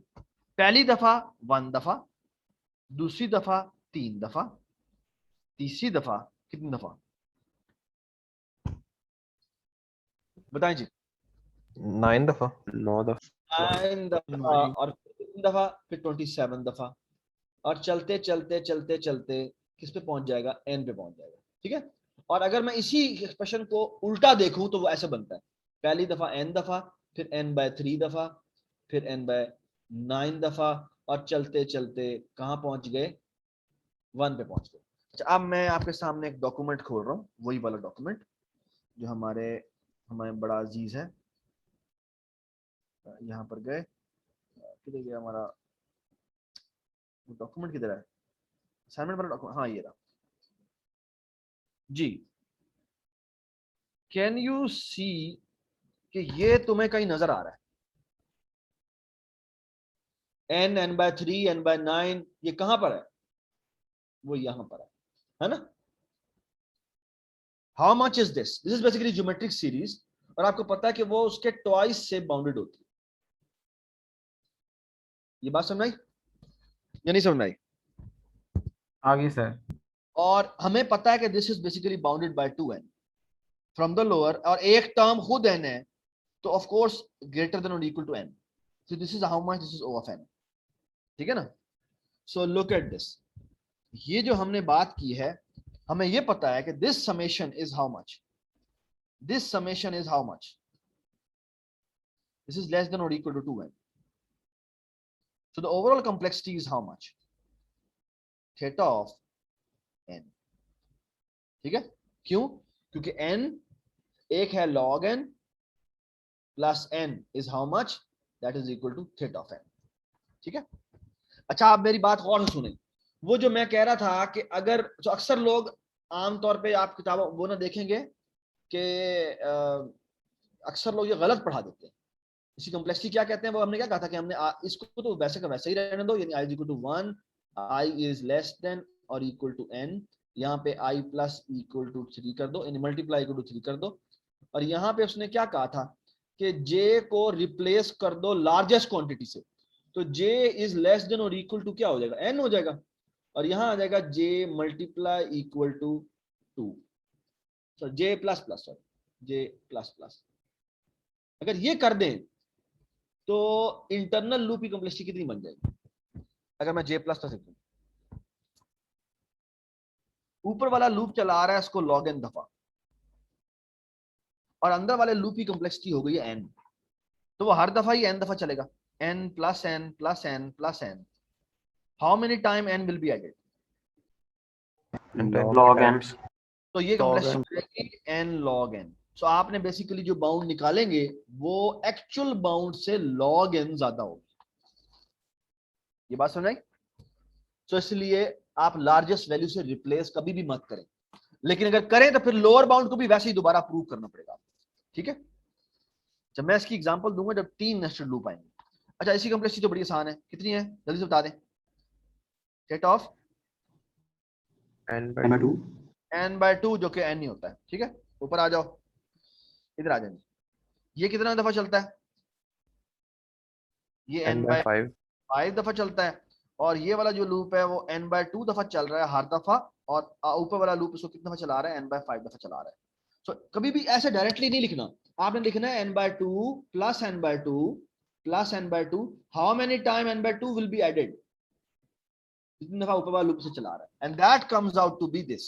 पहली दफा 1 दफा, दूसरी दफा 3 दफा, तीसरी दफा कितनी दफा बताएं जी? 9 दफा 9 दफा 9 दफा, और कितनी दफा? फिर 27 दफा, और चलते चलते चलते चलते किस पे पहुंच जाएगा? n पे पहुंच जाएगा, ठीक है। और अगर मैं इसी एक्सप्रेशन को उल्टा देखूं तो वो ऐसे बनता है, पहली दफा n दफा, फिर n/3 दफा, फिर n/9 दफा, और चलते चलते कहां पहुंच गए? 1 पे पहुंच गए। अच्छा अब मैं आपके सामने एक डॉक्यूमेंट खोल रहा हूं, वही वाला डॉक्यूमेंट जो हमें बड़ा अजीज है। यहाँ पर गए, किधर गया हमारा डॉक्यूमेंट? किधर है असाइनमेंट वाला डॉक्यूमेंट? हाँ ये रहा जी। कैन यू सी कि ये तुम्हें कहीं नजर आ रहा है? n, n/3, n/9 ये कहां पर है? वो यहां पर है ना? How much is this? This is basically geometric series, और आपको पता है कि वो उसके ट्वाइस से बाउंडेड होती है। ये बात समझ आई या नहीं समझ आई? आगे सर। और हमें पता है कि this is basically bounded by 2n from the lower, और एक टर्म खुद n है तो ऑफ कोर्स ग्रेटर देन और equal to n, so this is how much? This is O of n, ठीक है ना। सो लुक एट दिस, ये जो हमने बात की है, हमें ये पता है कि this summation is how much? This summation is how much? This is less than और equal to 2n, so the overall complexity is how much? Theta of n, ठीक है। क्यों? क्योंकि n एक है log n plus n is how much? That is equal to theta of n, ठीक है। अच्छा आप मेरी बात गौर से सुने, वो जो मैं कह रहा था कि अगर जो अक्सर लोग आमतौर पे आप किताबों वो ना देखेंगे कि अक्सर लोग ये गलत पढ़ा देते हैं। इसी कॉम्प्लेक्सिटी क्या कहते हैं? वो हमने क्या कहा था कि हमने इसको तो वैसे का वैसे ही रहने दो, यानी i is equal to 1, i is less than और इक्वल टू n, यहाँ पे i प्लस इक्वल टू 3 कर दो, यानी मल्टीप्लाई इक्वल टू 3 कर दो, और यहाँ पे उसने क्या कहा था कि j को रिप्लेस कर दो लार्जेस्ट क्वांटिटी से, तो j इज लेस देन और इक्वल टू क्या हो जाएगा? n हो जाएगा, और यहाँ आ जाएगा j multiply equal to 2, sorry j plus plus, sorry j plus plus. अगर ये कर दें तो इंटरनल लूप की कॉम्प्लेक्सिटी कितनी बन जाएगी? अगर मैं j प्लस लिख दूं, ऊपर वाला लूप चला रहा है इसको log n दफा, और अंदर वाले लूप की कॉम्प्लेक्सिटी हो गई है n, तो वो हर दफा ही n दफा चलेगा, n plus n plus n plus n। How many time n will be added? log n तो ये complexity n log n। So आपने बेसिकली जो बाउंड निकालेंगे वो एक्चुअल बाउंड से log n ज्यादा होगी। ये बात समझ आई? तो इसलिए आप लार्जेस्ट वैल्यू से रिप्लेस कभी भी मत करें, लेकिन अगर करें तो फिर लोअर बाउंड को भी वैसे ही दोबारा प्रूव करना पड़ेगा, ठीक है। जब मैं इसकी एग्जांपल दूंगा जब 3 नेस्टेड लूप आएंगे। अच्छा इसकी कॉम्प्लेक्सिटी तो बड़ी आसान है, कितनी है जल्दी से बता दें। सेट ऑफ n/2 n/2 जो कि n ही होता है, ठीक है। ऊपर आ जाओ, इधर आ जाएंगे। ये कितना दफा चलता है? ये n/5 n/5 दफा चलता है, और ये वाला जो लूप है वो n/2 दफा चल रहा है हर दफा, और ऊपर वाला लूप उसको कितना दफा चला रहा है? n/5 दफा चला रहा है। तो कभी भी ऐसे डायरेक्टली नहीं लिखना, आपने लिखना है n/2 plus n/2 plus n/2, how many time n/2 will be added, कितनी दफा ऊपर वाला लूप से चला रहा है, and that comes out to be this,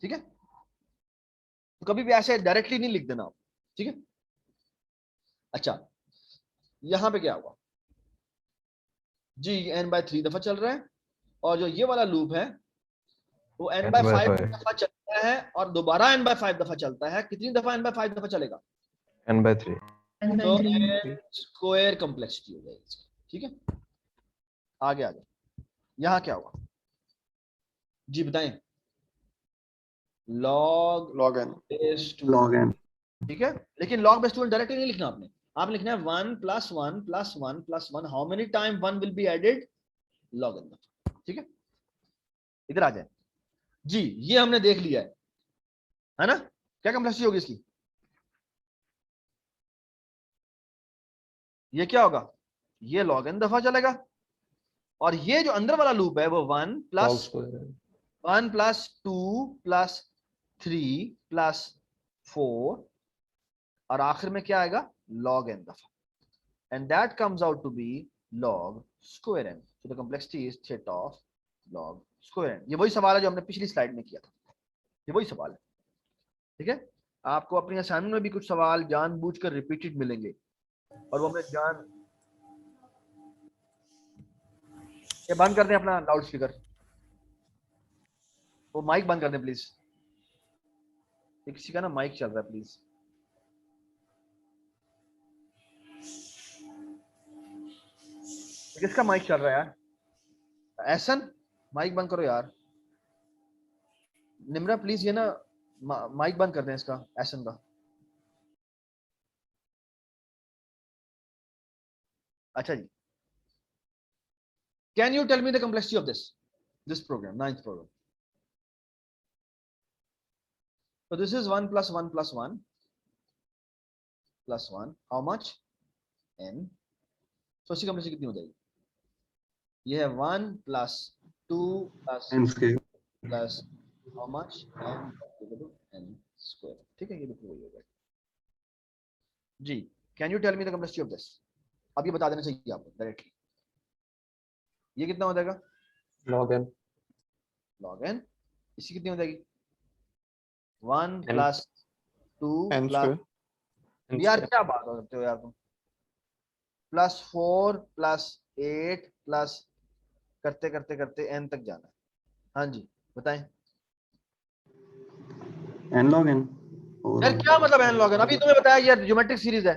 ठीक है। तो कभी भी ऐसे डायरेक्टली नहीं लिख देना, ठीक है। अच्छा यहां पे क्या हुआ जी, n/3 दफा चल रहा है, और जो ये वाला लूप है वो n/5 दफा चलता है और दोबारा n/5 दफा चलता है। कितनी दफा n/5 दफा चलेगा? n/3 तो n स्क्वायर कॉम्प्लेक्सिटी हो जाएगी इसकी, ठीक है। आगे आ जाओ, यहां क्या हुआ जी बताएं? log n बेस 2, ठीक है। लेकिन log बेस 2 डायरेक्टली नहीं लिखना आपने, आपने लिखना है 1 + 1 + 1 + 1, how many time 1 will be added? log n, ठीक है। इधर आ जाए जी, ये हमने देख लिया है ना। क्या कॉम्प्लेक्सिटी होगी इसकी? ये क्या होगा? ये log n दफा चलेगा, और ये जो अंदर वाला लूप है वो 1 + 2 + 3 + 4, और आखिर में क्या आएगा? log n दफा, and that comes out to be log square n। So the complexity is theta of log square n। ये वही सवाल है जो हमने पिछली स्लाइड में किया था, ये वही सवाल है, ठीक है। आपको अपनी असाइनमेंट में भी कुछ सवाल जानबूझकर रिपीटेड मिलेंगे, और वो हमने जान ये बंद कर दें अपना लाउड स्पीकर, वो माइक बंद कर दें प्लीज, किसी का ना माइक चल रहा है प्लीज। किसका माइक चल रहा है यार? एहसन माइक बंद करो यार। निम्रा प्लीज ये ना माइक बंद कर दें इसका, एहसन का। अच्छा जी, can you tell me the complexity of this program, 9th program? So this is 1 + 1 + 1 + 1, how much? n। तो इसकी कॉम्प्लेक्सिटी कितनी हो जाएगी? ये है 1 + 2 + n square plus how much n square, ठीक है। ये बिल्कुल वही होगा जी। Can you tell me the complexity of this? अब ये बता देना चाहिए आपको डायरेक्टली। ये कितना हो जाएगा? log n log n। इसकी कितनी हो जाएगी? 1 + 2 + यार क्या बात करते हो यार तुम, +4 + 8 प्लस करते करते करते n तक जाना है। हाँ जी बताएं। n log n। यार क्या मतलब n log n? अभी तुम्हें बताया यार ज्योमेट्रिक सीरीज है,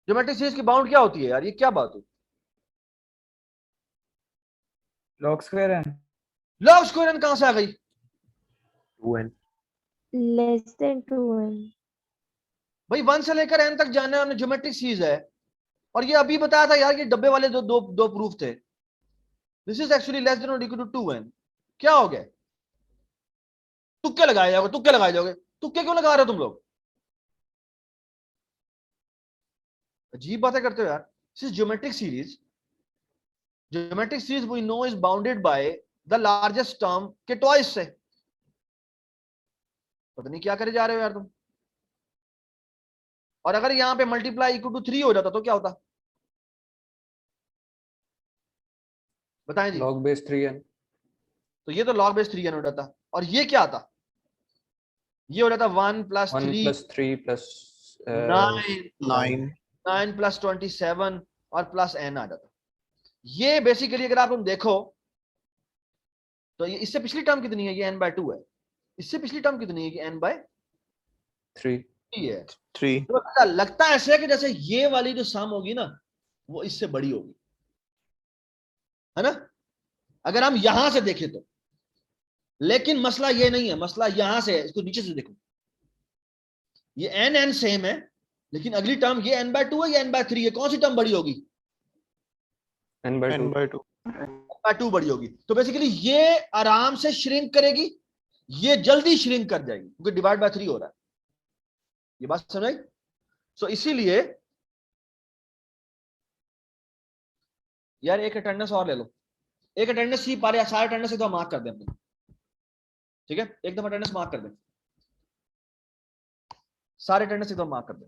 ज्योमेट्रिक सीरीज की बाउंड क्या होती है यार? ये क्या बात हुई? log square n। log square n कहां से आ गई? 2n less than 2n। भाई 1 से लेकर n तक जाना है, ज्योमेट्रिक सीरीज है। और ये अभी बताया था यार, ये डब्बे वाले दो प्रूफ थे। This is actually less than और इक्वल टू 2n। क्या हो गया? तुक्के लगाए जाओगे, तुक्के लगाए जाओगे, तुक्के क्यों लगा रहे हो तुम लोग? अजीब बातें करते हो यार। This is geometric series. Geometric series we know is bounded by the largest term के ट्वाइस से। पता नहीं क्या करे जा रहे हो यार तुम। और अगर यहां पे मल्टीप्लाई इक्वल टू 3 हो जाता तो क्या होता? बताएं जी। log base 3n। तो ये तो log base 3n हो जाता, और ये क्या आता? ये हो जाता 1 + 3 + 3 + 9 + 27 और +n आ जाता। ये बेसिकली अगर आप तुम देखो तो ये इससे पिछली टर्म कितनी है? ये n/2 है। इससे पिछली टर्म कितनी है? कि n/3 है। 3। तो लगता ऐसे है कि जैसे ये वाली जो सम होगी ना वो इससे बड़ी होगी, है ना, अगर हम यहां से देखें तो। लेकिन मसला ये नहीं है, मसला यहां से है। इसको नीचे से देखो, ये n सेम है, लेकिन अगली टर्म ये n/2 है या n/3 है, कौन सी टर्म बड़ी होगी? n/2 n/2 बड़ी होगी। तो बेसिकली ये आराम से श्रिंक करेगी, ये जल्दी श्रिंक कर जाएगी क्योंकि डिवाइड बाय 3 हो रहा है। ये बात समझ आई? सो इसीलिए यार एक अटेंडेंस और ले लो, एक अटेंडेंस ही पारे, सारे अटेंडेंस एक दफा मार्क कर दें अपने, ठीक है? एक दफा अटेंडेंस मार्क कर दें, सारे अटेंडेंस एक दफा मार्क कर दें।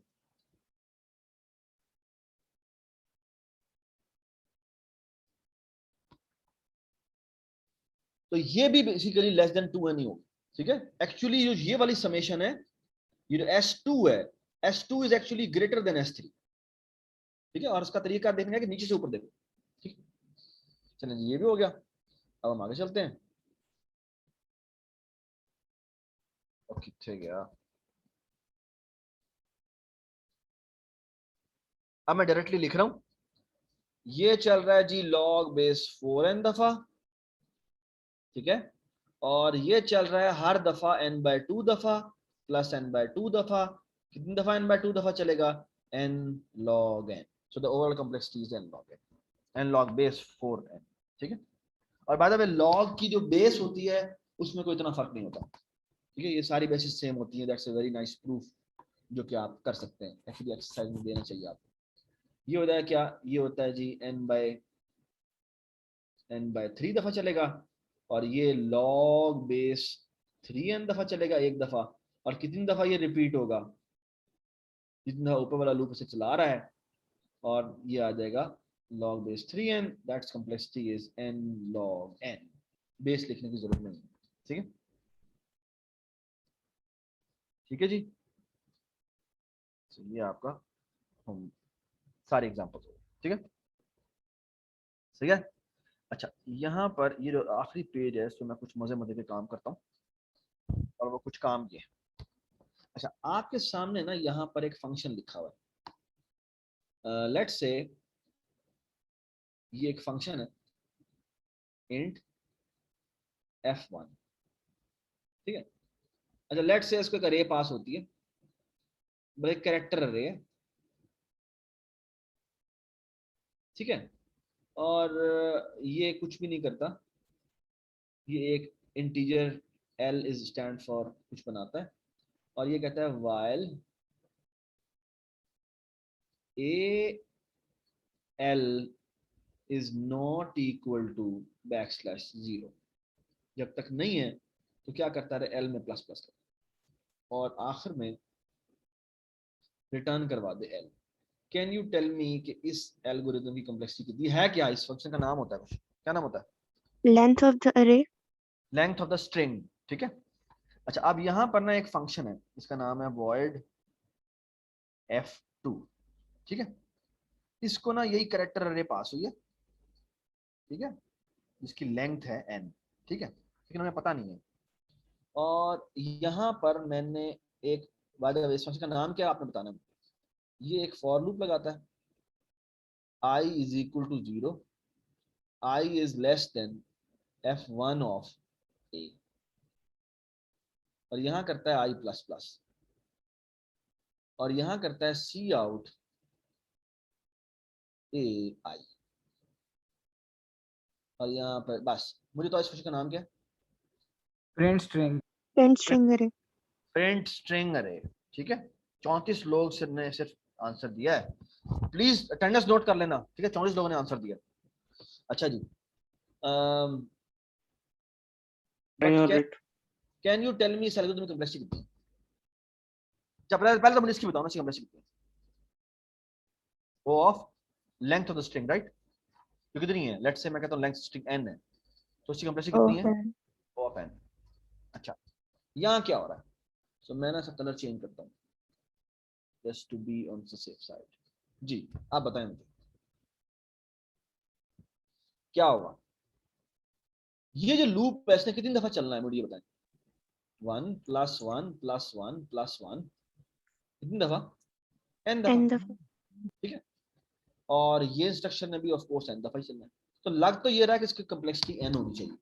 तो ये भी बेसिकली लेस देन 2n ही होगी, ठीक है? एक्चुअली ये वाली समेशन है, ये जो S2 है, S2 is actually greater than S3, ठीक है? और उसका तरीका देखना है कि नीचे से ऊपर देखो, ठीक? चलें जी, ये भी हो गया। अब हम आगे चलते हैं। ओके, ठीक है। अब मैं डायरेक्टली लिख रहा हूं, ये चल रहा है जी log बेस 4n दफा, ठीक है? और ये चल रहा है हर दफा n/2 दफा प्लस n/2 दफा। कितनी दफा n/2 दफा चलेगा? n log n। So the overall complexity is n log n, n log base 4n, ठीक है? और बाय द वे log की जो बेस होती है उसमें कोई इतना फर्क नहीं होता, ठीक है? ये सारी बेसिस सेम होती है। That's a very nice proof जो कि आप कर सकते हैं, एक्चुअली एक्सरसाइज में देना चाहिए आपको। ये होता है क्या? ये होता है जी n/3 दफा चलेगा, और ये log बेस 3n दफा चलेगा एक दफा। और कितनी दफा ये रिपीट होगा? जितना ऊपर वाला लूप उसे चला रहा है, और ये आ जाएगा log base 3n, that's complexity is n log n। Base लिखने की जरूरत नहीं है, ठीक है? ठीक है जी, ये आपका हम सारे एग्जांपल्स हो, ठीक है? सही है। अच्छा, यहाँ पर ये जो आखिरी पेज है, इसमें मैं कुछ मजे के काम करता हूँ, और वो कुछ काम ये है। अच्छा, आपके सामने ना यहाँ पर एक फंक्शन लिखा हुआ है। लेट्स से ये एक फंक्शन है int f1, ठीक है? अच्छा, लेट्स से इसको एक अरे पास होती है, एक कैरेक्टर अरे है, ठीक है? और ये कुछ भी नहीं करता, ये एक integer l is stand for कुछ बनाता है, और ये कहता है while al is not equal to \0। जब तक नहीं है तो क्या करता है? l में प्लस प्लस करता, और आखिर में रिटर्न करवा दे l। Can you tell me कि इस एल्गोरिथम की कॉम्प्लेक्सिटी कितनी है? क्या इस फंक्शन का नाम होता है कुछ? क्या नाम होता है? लेंथ ऑफ द अरे, लेंथ ऑफ द स्ट्रिंग, ठीक है? अच्छा, अब यहाँ पर ना एक फंक्शन है, इसका नाम है void f2, ठीक है? इसको ना यही कैरेक्टर अरे पास हुई है, ठीक है? जिसकी लेंथ है n, ठीक है? लेकिन हमें पता नहीं है। और यहाँ पर मैंने एक, इस फंक्शन का नाम क्या आपने बताना है। ये एक फॉर लूप लगाता है, i is equal to 0, i is less than f1 of a, और यहाँ करता है i प्लस प्लस, और यहाँ करता है सी आउट ए आई, और यहाँ पर बस। मुझे तो इस फंक्शन का नाम क्या है? Print string. प्रिंट स्ट्रिंग अरे। प्रिंट स्ट्रिंग अरे, ठीक है? 34 लोग ने सिर्फ आंसर दिया है, प्लीज अटेंडेंस नोट कर लेना, ठीक है? 34 लोगों ने आंसर दिया। अच्छा जी, कैन यू टेल मी इस एल्गोरिथम की कॉम्प्लेक्सिटी कितनी है? पहले तो मुझे इसकी बताओ ना, इसकी कॉम्प्लेक्सिटी कितनी है? O of length of the string, right? तो कितनी है? लेट्स से मैं कहता हूं लेंथ स्ट्रिंग n है, तो इसकी कॉम्प्लेक्सिटी कितनी है? O of n। अच्छा, यहाँ क्या हो रहा है? सो मैं ना इसका कलर चेंज करता हूँ just to be on the safe side. जी, आप बताएं मुझे क्या होगा? ये जो लूप है इसने कितनी दफा चलना है? मुझे ये बताएं। 1 + 1 + 1 + 1, कितनी दफा? n दफा, ठीक है? और ये इंस्ट्रक्शन में भी ऑफ कोर्स n दफा ही चलना है। तो लग तो ये रहा है कि इसकी कॉम्प्लेक्सिटी n होनी चाहिए,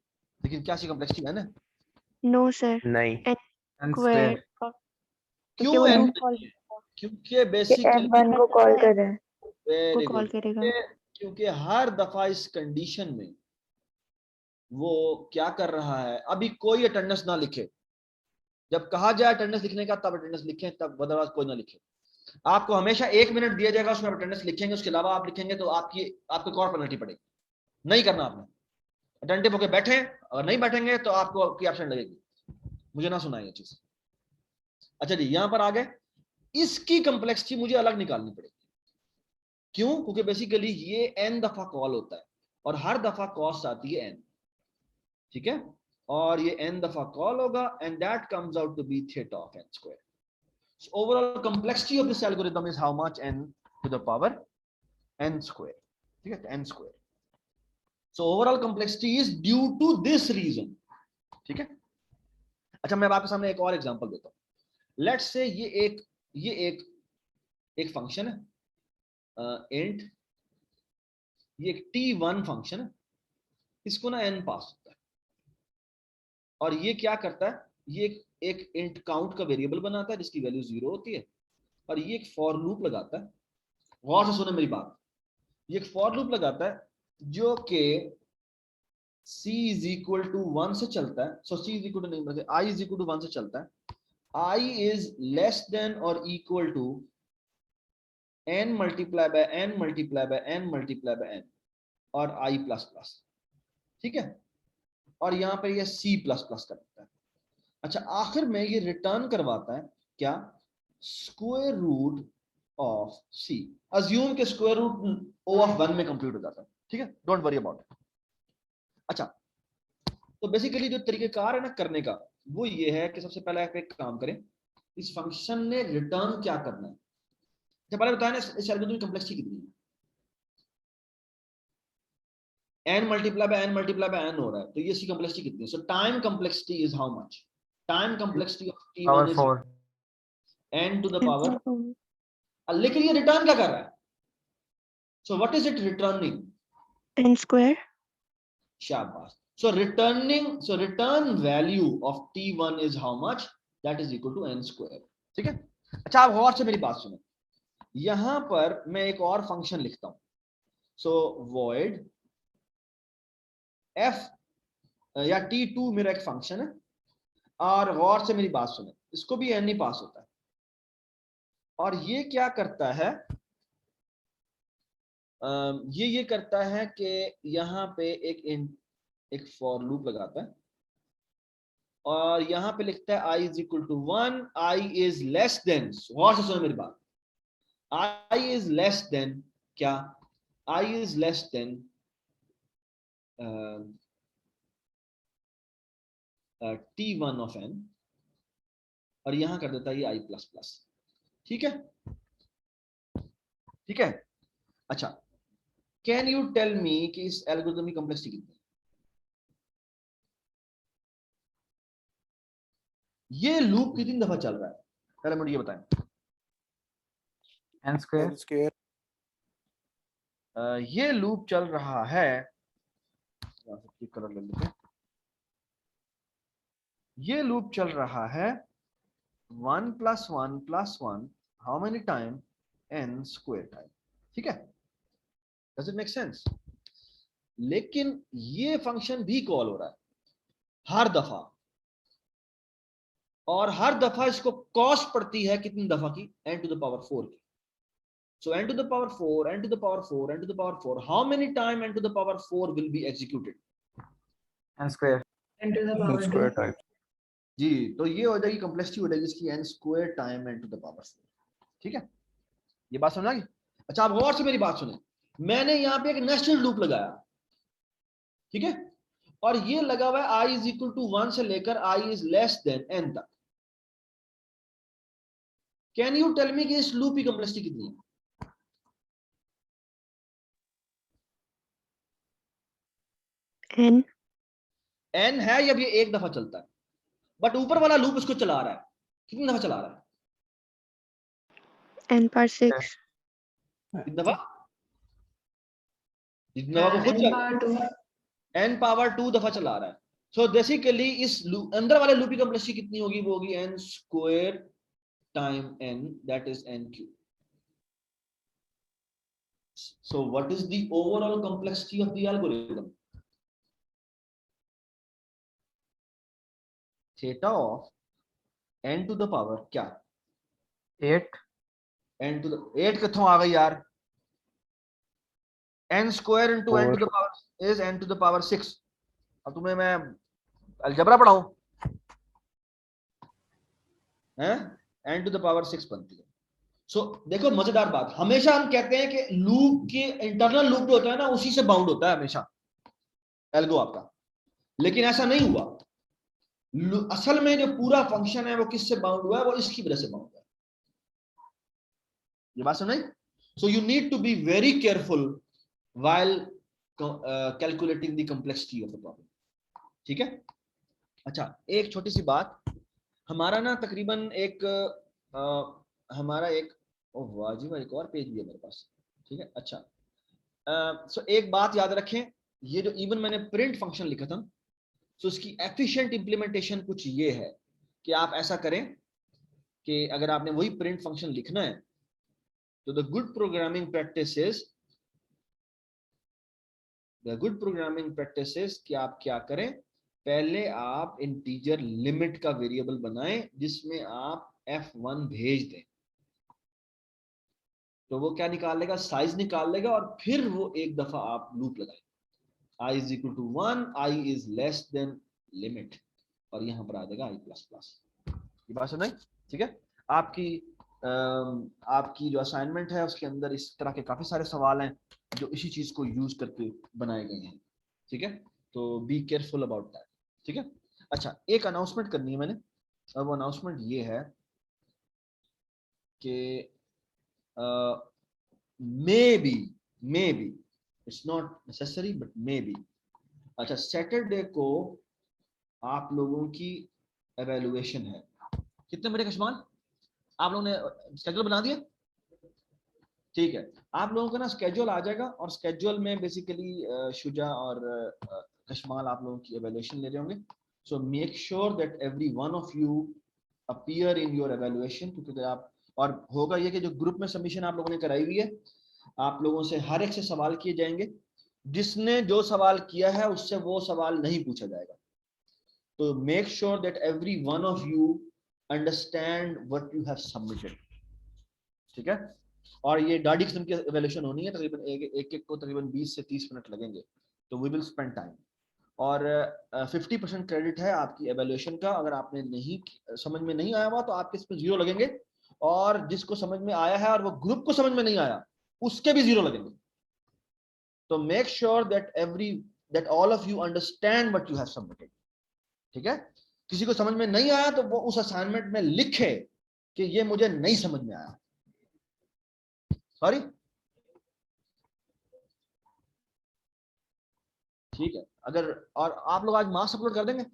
लेकिन क्या इसकी कॉम्प्लेक्सिटी n है? नो सर, नहीं, n स्क्वायर। क्यों n? क्योंकि बेसिकली M1 को कॉल कर रहे हैं। वेरी को कॉल गुड, करेगा। क्योंकि हर दफा इस कंडीशन में वो क्या कर रहा है, अभी कोई अटेंडेंस ना लिखे, जब कहा जाए अटेंडेंस लिखने का तब अटेंडेंस लिखें, तब अदरवाइज कोई ना लिखे। आपको हमेशा 1 मिनट दिया जाएगा, उसमें अटेंडेंस लिखेंगे, उसके अलावा आप लिखेंगे तो आपको और पेनल्टी पड़ेगी। नहीं करना आपने, अटेंटिव होकर बैठे, और नहीं बैठेंगे तो आपको आपकी एब्सेंट लगेगी। मुझे ना सुनाई ये चीज। अच्छा जी, यहां पर आ गए, इसकी कॉम्प्लेक्सिटी मुझे अलग निकालनी पड़ेगी। क्यों? क्योंकि बेसिकली ये n दफा कॉल होता है और हर दफा कॉस्ट आती है n, ठीक है, और ये n दफा कॉल होगा and that comes out to be theta of n square. So overall complexity of this algorithm is how much? n to the power n square, ठीक है, n square. So overall complexity is due to this reason, ठीक है। अच्छा, मैं आपके सामने एक और एग्जांपल देता हूं। लेट्स से ये एक फंक्शन है, int, ये एक t1 फंक्शन है, इसको ना n पास होता है, और ये क्या करता है, ये एक int काउंट का वेरिएबल बनाता है जिसकी वैल्यू 0 होती है, और ये एक फॉर लूप लगाता है। गौर से सुने मेरी बात, ये एक फॉर लूप लगाता है जो कि c इज इक्वल टू 1 से चलता है। सो c इज इक्वल टू नहीं बल्कि i इज इक्वल टू 1 से चलता है। i इज लेस देन और equal to n multiply by n multiply by n multiply by n और i प्लस प्लस, ठीक है, और यहां पर ये c प्लस प्लस करता है। अच्छा, आखिर में ये रिटर्न करवाता है क्या? Square root of c। Assume के स्क्वायर रूट o ऑफ 1 में कंप्यूट हो जाता है, ठीक है, डोंट वरी अबाउट इट। अच्छा, तो बेसिकली जो तरीकेकार है ना करने का, वो ये है कि सबसे पहले आप एक काम करें, इस फंक्शन ने रिटर्न क्या करना है। जब पहले बताया ना इस एल्गोरिथम की कॉम्प्लेक्सिटी कितनी है, n multiply by n multiply by n हो रहा है, तो ये इसकी कॉम्प्लेक्सिटी कितनी है? So time complexity is how much? Time complexity of t1 power is 4 n to the power, लेकिन ये रिटर्न क्या कर रहा है? So what is it returning? n square। शाबाश। So return value of t1 is how much? That is equal to n square, ठीक है। अच्छा, आप गौर से मेरी बात सुनो, यहां पर मैं एक और फंक्शन लिखता हूं। So void f या t2 मेरा एक फंक्शन है, और गौर से मेरी बात सुनो, इसको भी n ही पास होता है, और ये क्या करता है, ये करता है कि यहां पे एक फॉर लूप लगाता है, और यहां पे लिखता है i is equal to 1, i is less than, गौर से सुनो मेरी बात, i इज लेस देन क्या? i is less than t1 of n, और यहां कर देता है ये i प्लस प्लस, ठीक है, ठीक है। अच्छा, कैन यू टेल मी कि इस एल्गोरिथम की कॉम्प्लेक्सिटी कितनी है? ये लूप कितनी दफा चल रहा है, पहले मुझे ये बताएं। n square। ये लूप चल रहा है, कलर ले लेते हैं, ये लूप चल रहा है 1 + 1 + 1 how many time? n square time, ठीक है। Does it make sense? लेकिन ये फंक्शन भी कॉल हो रहा है हर दफा, और हर दफा इसको कॉस्ट पड़ती है कितनी दफा की? n टू द पावर 4 की। So n to the power 4, n to the power 4, n to the power 4. How many time n to the power 4 will be executed? n square। n to the power 2 time. जी, तो ये हो जाएगी कॉम्प्लेक्सिटी, हो जाएगी इसकी n square time n to the power 4, ठीक है। ये बात समझ आ गई? अच्छा, आप गौर से मेरी बात सुने, मैंने यहाँ पे एक नेस्टेड लूप लगाया, ठीक है, और ये लगा हुआ है i इज इक्वल टू 1 से लेकर i is less then n तक। कैन यू टेल मी कि इस लूप की कॉम्प्लेक्सिटी कितनी है? n है, या ये एक दफा चलता है, बट ऊपर वाला लूप इसको चला रहा है, कितनी दफा चला रहा है? n/6। कितनी दफा? जितनी दफा वो खुद चला, n पावर 2 दफा चला रहा है। सो बेसिकली इस अंदर वाले लूप की कॉम्प्लेक्सिटी कितनी होगी? वो होगी n square time n, that is n cube. So what is the overall complexity of the algorithm? Theta of n to the power क्या? 8 n to the 8 कितों आ गई यार? n square into n to the power is n to the power 6. अब तुम्हें मैं अलजेब्रा पढ़ाऊं हैं? n to the power 6 बनती है. सो देखो मजेदार बात, हमेशा हम कहते हैं कि लूप के इंटरनल लूप जो होता है ना उसी से बाउंड होता है हमेशा एल्गो आपका, लेकिन ऐसा नहीं हुआ. असल में जो पूरा फंक्शन है वो किससे बाउंड हुआ है? वो इसकी वजह से बाउंड हुआ है. ये बात समझ? So you need to be very careful while calculating the complexity of the problem. ठीक है. अच्छा, एक छोटी सी बात, हमारा ना तकरीबन एक हमारा एक वाजिब एक और पेज भी है मेरे पास. ठीक है. अच्छा, सो एक बात याद रखें, ये जो इवन मैंने प्रिंट फंक्शन लिखा था, सो इसकी एफिशिएंट इंप्लीमेंटेशन कुछ ये है कि आप ऐसा करें कि अगर आपने वही प्रिंट फंक्शन लिखना है तो द गुड प्रोग्रामिंग प्रैक्टिसेस कि आप क्या करें, पहले आप इंटीजर लिमिट का वेरिएबल बनाएं जिसमें आप f1 भेज दें, तो वो क्या निकाल लेगा? साइज निकाल लेगा, और फिर वो एक दफा आप लूप लगाएं, i is equal to 1, i is less than limit, और यहां पर आ जाएगा i प्लस प्लस. ये बात समझ? ठीक है. आपकी जो असाइनमेंट है उसके अंदर इस तरह के काफी सारे सवाल हैं जो इसी चीज को यूज करके बनाए गए हैं. ठीक है. तो बी केयरफुल अबाउट दैट. ठीक है. अच्छा, एक अनाउंसमेंट करनी है मैंने, और वो अनाउंसमेंट ये है कि may be it's not necessary but may be. अच्छा, सैटरडे को आप लोगों की एवेल्युएशन है. कितने बजे कशमान? आप लोगों ने स्केड्यूल बना दिया? ठीक है. आप लोगों का ना स्केड्यूल आ जाएगा, और स्केड्यूल में बेसिकली शुजा और कशमाल आप लोगों की एवेल्युएशन ले रहे होंगे. So make sure that every one of you appear in your evaluation, क्योंकि आप, और होगा ये कि जो ग्रुप में सबमिशन आप लोगों ने कराई हुई है, आप लोगों से हर एक से सवाल किए जाएंगे. जिसने जो सवाल किया है उससे वो सवाल नहीं पूछा जाएगा. तो make sure that every one of you understand what you have submitted. ठीक है. और ये डाडी किस्म की एवेल्युएशन होनी है, तकरीबन एक को तकरीबन 20 से 30 मिनट लगेंगे, तो वी विल स्पेंड टाइम. और 50% क्रेडिट है आपकी एवेल्युएशन का. अगर आपने नहीं समझ में नहीं आया हुआ तो आपके इसमें 0 लगेंगे, और जिसको समझ में आया है और वो ग्रुप को समझ में नहीं आया उसके भी 0 लगेंगे. तो make sure that all of you understand what you have submitted. ठीक है. किसी को समझ में नहीं आया तो वो उस असाइनमेंट में लिखे कि ये मुझे नहीं समझ में आया. सॉरी. ठीक है. अगर और आप लोग आज मार्क्स अपलोड कर देंगे?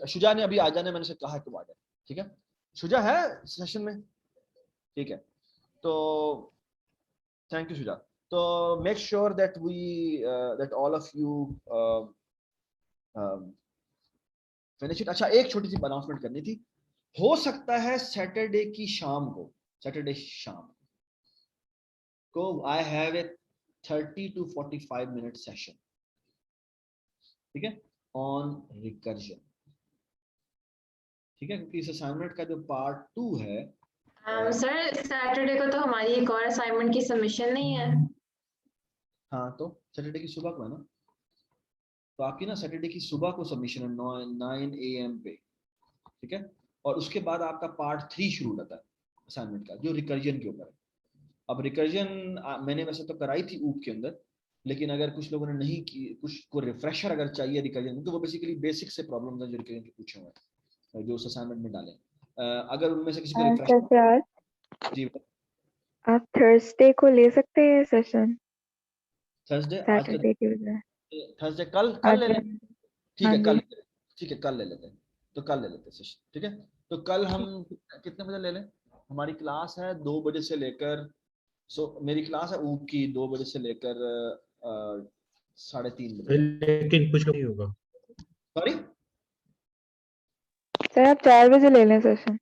शुजा ने अभी आ जाने, मैंने से कहा है कि वो आ जाए. ठीक है. शुजा है सेशन में? ठीक है. तो थैंक यू शुजा. तो make sure that all of you finish it. अच्छा, एक छोटी सी अनाउंसमेंट करनी थी. हो सकता है सैटरडे की शाम को, सैटरडे शाम को I have a 30 to 45 minute session. ठीक है. On recursion. ठीक है. क्योंकि इस असाइनमेंट का जो पार्ट 2 है, सर सैटरडे को तो हमारी एक और असाइनमेंट की सबमिशन नहीं है. हाँ, तो सैटरडे की सुबह को है ना, तो आपकी ना सैटरडे की सुबह को सबमिशन है 9 AM पे. ठीक है. और उसके बाद आपका पार्ट 3 शुरू होता है असाइनमेंट का, जो रिकर्जन के ऊपर है. अब रिकर्जन मैंने वैसे तो कराई थी ऊप के अंदर, लेकिन अगर कुछ लोगों ने नहीं की, कुछ को रिफ्रेशर अगर चाहिए रिकर्जन, तो वो बेसिकली बेसिक से प्रॉब्लम है जो रिकर्जन के पूछे हुए हैं जो उस असाइनमेंट में डाले. अगर उनमें से किसी को रिफ्रेशर, जी आप थर्सडे को ले सकते हैं सेशन. थर्सडे, सैटरडे के बजाय थर्सडे कल ले लें. ठीक है. कल, ठीक है, कल ले लेते हैं. तो कल ले लेते हैं सेशन. ठीक है. तो कल हम कितने बजे ले लें? हमारी क्लास है 2 बजे से लेकर, मेरी क्लास है ऊप की 2 बजे से लेकर 3:30 बजे. लेकिन कुछ नहीं होगा. सॉरी सर, आप 4 बजे ले लें सेशन.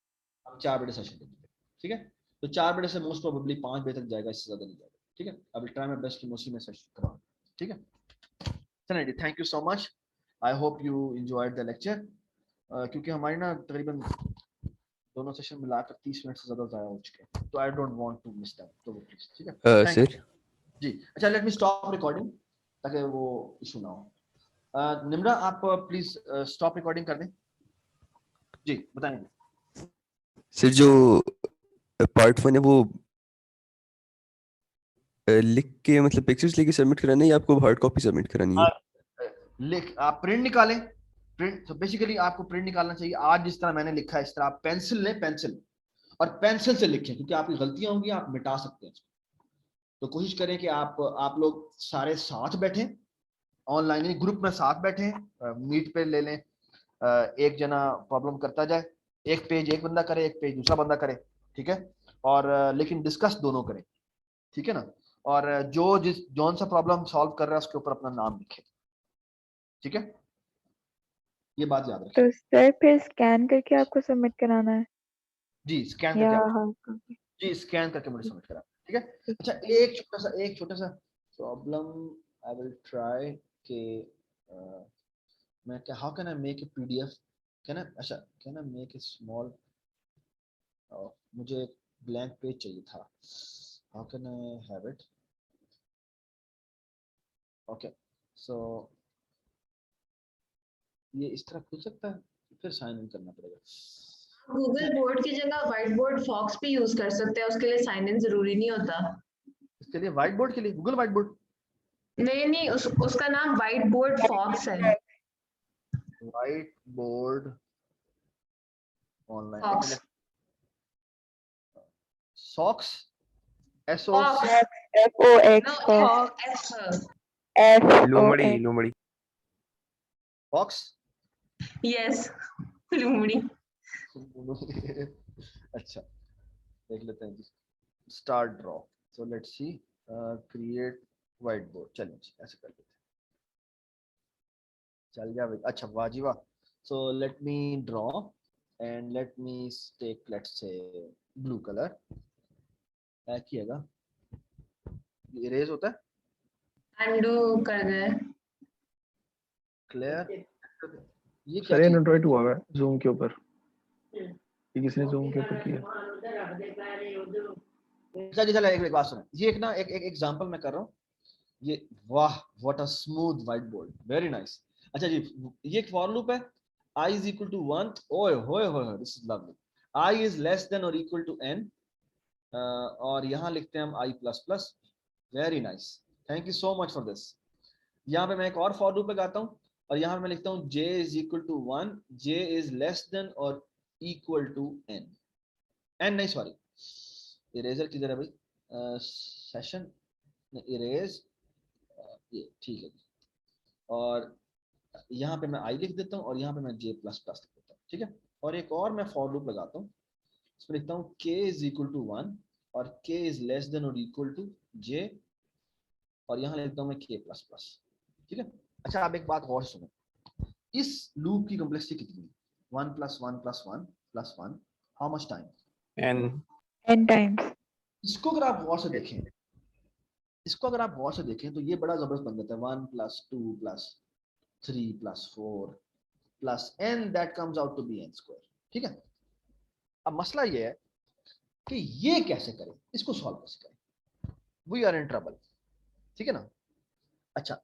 4 बजे सेशन देंगे, ठीक है। तो 4 बजे से मोस्ट प्रोबेबली 5 बजे तक जाएगा, इससे ज्यादा नहीं जाएगा, ठीक है। I will try my best कि मोस्टली मैं सेशन कराऊं, ठीक है। चलिए, thank you so much, I hope you enjoyed the lecture. क्योंकि हमारी ना तकरीबन दोनों सेशन मिलाकर 30 मिनट से ज्यादा ज़ाया हो चुके हैं, तो I don't want to miss that, तो प्लीज, ठीक है। Thank you. सर जी अच्छा, लेट मी स्टॉप रिकॉर्डिंग ताकि वो इशू ना हो। निम्रा आप प्लीज स्टॉप रिकॉर्डिंग कर दें। जी बताएं। सर जो पार्ट 1 है वो लिख के मतलब पिक्चर्स लेके सबमिट कराना है या आपको हार्ड कॉपी सबमिट करानी है? लिख आप प्रिंट निकालें, प्रिंट, तो बेसिकली आपको प्रिंट निकालना चाहिए। आज जिस तरह मैंने लिखा है इस तरह आप पेंसिल लें, पेंसिल, और पेंसिल से लिखें, क्योंकि आपकी गलतियां होंगी, आप मिटा सकते हैं। तो कोशिश करें कि आप लोग सारे साथ बैठें, ऑनलाइन ग्रुप में साथ बैठें, मीट पे ले लें, एक जना प्रॉब्लम करता जाए, एक पेज एक बंदा करे, एक पेज दूसरा बंदा करे, ठीक है। और लेकिन डिस्कस दोनों करें, ठीक है ना। और जौन सा प्रॉब्लम सॉल्व कर रहा है उसके ऊपर अपना नाम लिखे, ठीक है। ये बात याद रखें। तो सर फिर स्कैन करके आपको सबमिट कराना है जी स्कैन या करके हार्ड कॉपी? जी स्कैन करके मुझे सबमिट करा, ठीक है। ठीक अच्छा, है। एक छोटा सा प्रॉब्लम आई विल ट्राई के मैं क्या, how can I make a PDF, can I, अच्छा can I make a small, मुझे ब्लैंक पेज चाहिए था, how can I have it, okay. So ये इस तरह खुल सकता है, फिर साइन इन करना पड़ेगा। गूगल बोर्ड की जगह व्हाइट बोर्ड फॉक्स भी यूज कर सकते हैं, उसके लिए साइन इन जरूरी नहीं होता। इसके लिए व्हाइट बोर्ड के लिए गूगल व्हाइट बोर्ड, नहीं, उसका नाम व्हाइट बोर्ड फॉक्स है। White board online, fox socks, S O FOX लुमड़ी लुमड़ी फॉक्स, यस लुमड़ी। अच्छा देख लेते हैं जी, start draw, so let's see, create white board, चलिए ऐसे कर लेते हैं, चल जाए। अच्छा वाह जी वाह। So let me draw and let me take let's say blue colour, क्या किएगा, इरेज होता है, अंडू कर दे। क्लियर, ये क्या सर ये चीज, नोट हुआ है जूम के ऊपर, ये किसने जूम के ऊपर किया? अच्छा जी चलो एक बात सुनो, ये एक ना एक एग्जांपल मैं कर रहा हूँ, ये वाह what a smooth white board, very nice. अच्छा जी, ये एक फॉर लूप है, i is equal to 1, ओए होए होए, this is lovely, i is less than or equal to n, और यहाँ लिखते हैं हम i plus plus, very nice, thank you so much for this. यहाँ पे मैं एक और फॉर लूप लगाता हूँ और यहाँ पे मैं लिखता हूँ j is equal to 1, j is less than or equal to n, n नहीं सॉरी, इरेजर किधर है भाई, सेशन इरेज, ये ठीक है। और यहाँ पे मैं i लिख देता हूँ और यहाँ पे मैं j प्लस प्लस लिख देता हूँ, ठीक है। और एक और मैं फॉर लूप लगाता हूँ, इसमें लिखता हूँ k इज इक्वल टू 1 और k इज लेस देन और इक्वल टू j, और यहाँ लिखता हूँ मैं k प्लस प्लस, ठीक है। अच्छा आप एक बात गौर सुनो, इस लूप की कॉम्प्लेक्सिटी कितनी है, 1 plus 1 plus 1 plus 1, how much time, n times. इसको अगर आप गौर से देखें, इसको अगर आप गौर से देखें तो ये बड़ा जबरदस्त बन जाता है, 1 plus 2 plus 3 plus 4 plus n that comes out to be n square, ठीक है। अब मसला ये है कि ये कैसे करें, इसको सॉल्व कैसे करें, वी आर इन ट्रबल, ठीक है ना। अच्छा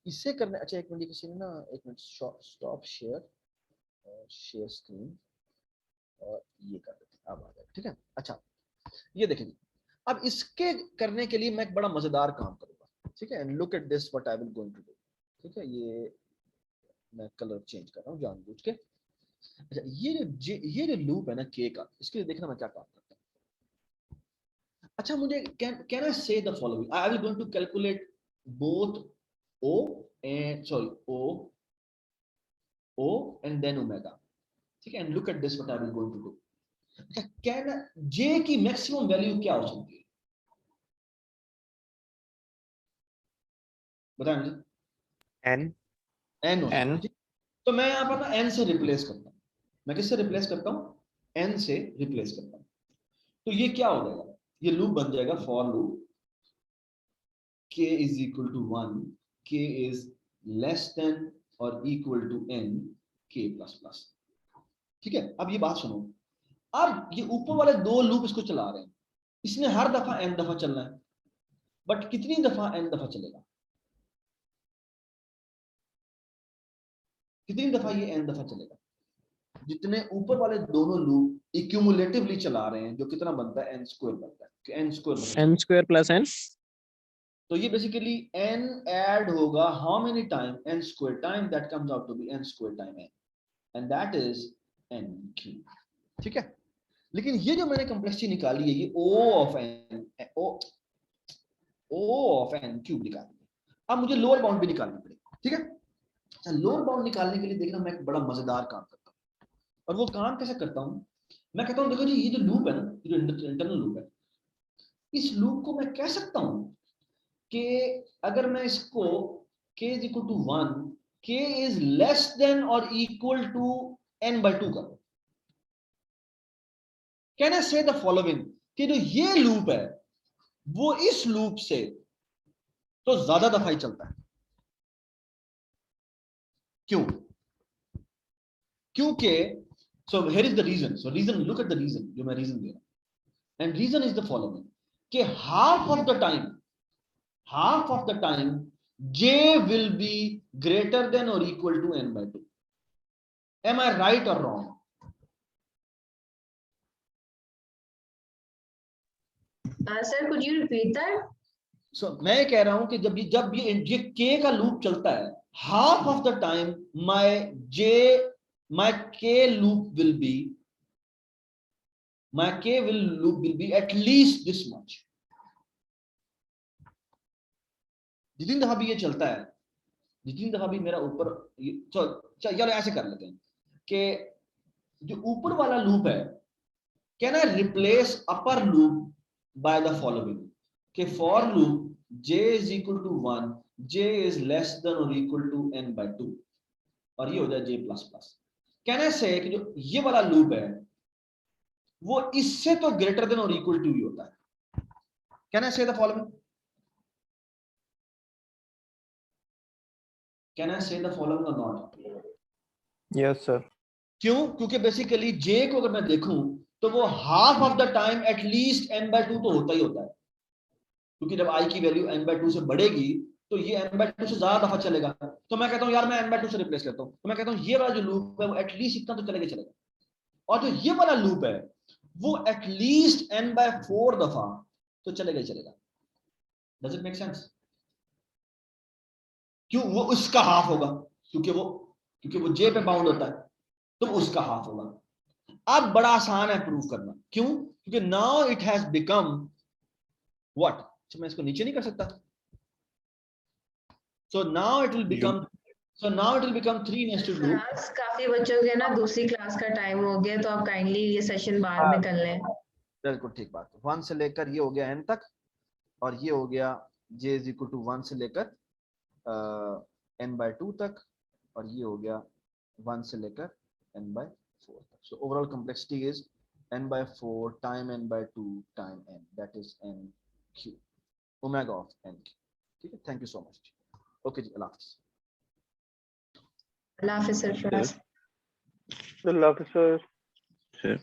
इससे करने, अच्छा एक मिनट किसी ने ना, एक minute stop share, share screen, और ये कर देते हैं, अब आ जाए, ठीक है। अच्छा ये देखें, अब इसके करने के लिए मैं एक बड़ा मजेदार काम करूंगा, ठीक है। And look at this what I will going to do, ठीक है। ये मैं कलर चेंज कर रहा हूँ जानबूझ के। अच्छा ये जो लूप है ना k का, इसके लिए देखना मैं क्या काम करता हूँ। अच्छा मुझे can I say the following, I will going to calculate both o and sorry o and then omega, ठीक है। And look at this what I will going to do. अच्छा कैन j की मैक्सिमम वैल्यू क्या हो सकती है, बताएं मुझे, n हो सकती है, ठीक? तो मैं यहाँ पर ना n से रिप्लेस करता हूँ, मैं किससे रिप्लेस करता हूँ, n से रिप्लेस करता हूं, तो ये क्या हो जाएगा, ये लूप बन जाएगा for loop k is equal to 1, k is less than और equal to n k plus plus. ठीक है, अब ये बात सुनो, अब ये ऊपर वाले दो लूप इसको चला रहे हैं, इसने हर दफा n दफा चलना है, बट कितनी दफा n दफा चलेगा, कितनी दफा ये n दफा चलेगा, जितने ऊपर वाले दोनों लूप इक्यूमुलेटिवली चला रहे हैं, जो कितना बनता है n स्क्वायर बनता है, कि n स्क्वायर प्लस n। तो ये बेसिकली n ऐड होगा how many time, n square time, that comes out to be n square time n, and that is n cube. ठीक है, लेकिन ये जो मैंने कंप्लेक्सिटी निकाली है, ये O ऑफ n क्यूब निकाली है। अब मुझे लोअर बाउंड भी निकालनी पड़ेगी। ठीक है, अच्छा, लोअर बाउंड निकालने के लिए देखना मैं एक बड़ा मजेदार काम करता हूँ, और वो काम कैसे करता हूँ, मैं कहता हूँ देखो जी, ये जो लूप है ना, ये जो इंटरनल लूप है, इस लूप को मैं कह सकता हूँ कि अगर मैं इसको k is equal to 1, k is less than or equal to n by 2 करो, can I say the following, कि जो ये लूप है वो इस लूप से तो ज्यादा दफा ही चलता है। क्यों? क्योंकि so here is the reason, so reason, look at the reason, जो मैं रीजन दे रहा हूं, and reason is the following, कि half of the time j will be greater than or equal to n by 2. Am I right or wrong? Sir, could you repeat that? So मैं कह रहा हूं कि जब ये k का लूप चलता है, half of the time my k loop will be at least this much. जितनी दफा भी ये चलता है, जितनी दफा भी मेरा ऊपर, चलो ऐसे कर लेते हैं कि जो ऊपर वाला लूप है, can I replace upper loop by the following, कि for loop j is equal to 1, j is less than or equal to n by 2, और ये हो जाए j plus plus. Can I से कि जो ये वाला लूप है वो इससे तो ग्रेटर देन और इक्वल टू ही होता है। Can I say the following, Can I say the following or not? Yes sir. क्यों? क्योंकि बेसिकली j को अगर मैं देखूं तो वो half of the time at least n by 2 तो होता ही होता है, क्योंकि जब i की वैल्यू n by 2 से बढ़ेगी तो ये n by 2 से ज्यादा दफा चलेगा। तो मैं कहता हूं यार मैं n by 2 से रिप्लेस करता हूं, तो मैं कहता हूं ये वाला जो लूप है वो एटलीस्ट इतना तो चलेगा, और जो ये वाला लूप है वो एटलीस्ट n by 4 दफा तो चलेगा। Does it make sense? क्यों? वो उसका हाफ होगा, क्योंकि वो j पे बाउंड होता है, तो उसका हाफ होगा। अब बड़ा आसान है प्रूव करना, क्यों? क्योंकि now it has become what, तो मैं इसको नीचे नहीं कर सकता, so now it will become 3 loop. काफी बच्चों के ना दूसरी क्लास का टाइम हो गया, तो आप काइंडली ये सेशन बाद में कर लें। बिल्कुल ठीक बात। 1 से लेकर ये हो गया n तक, और ये हो गया j is equal to 1 से लेकर n by 2 तक, और ये हो गया 1 से लेकर n by 4 तक। So overall complexity is n by 4 time n by 2 time n, that is n cube, omega of n cube. ठीक है, thank you so much. Okay जी, अल्लाह हाफिज़। अल्लाह हाफिज़ सर। अल्लाह हाफिज़ सर।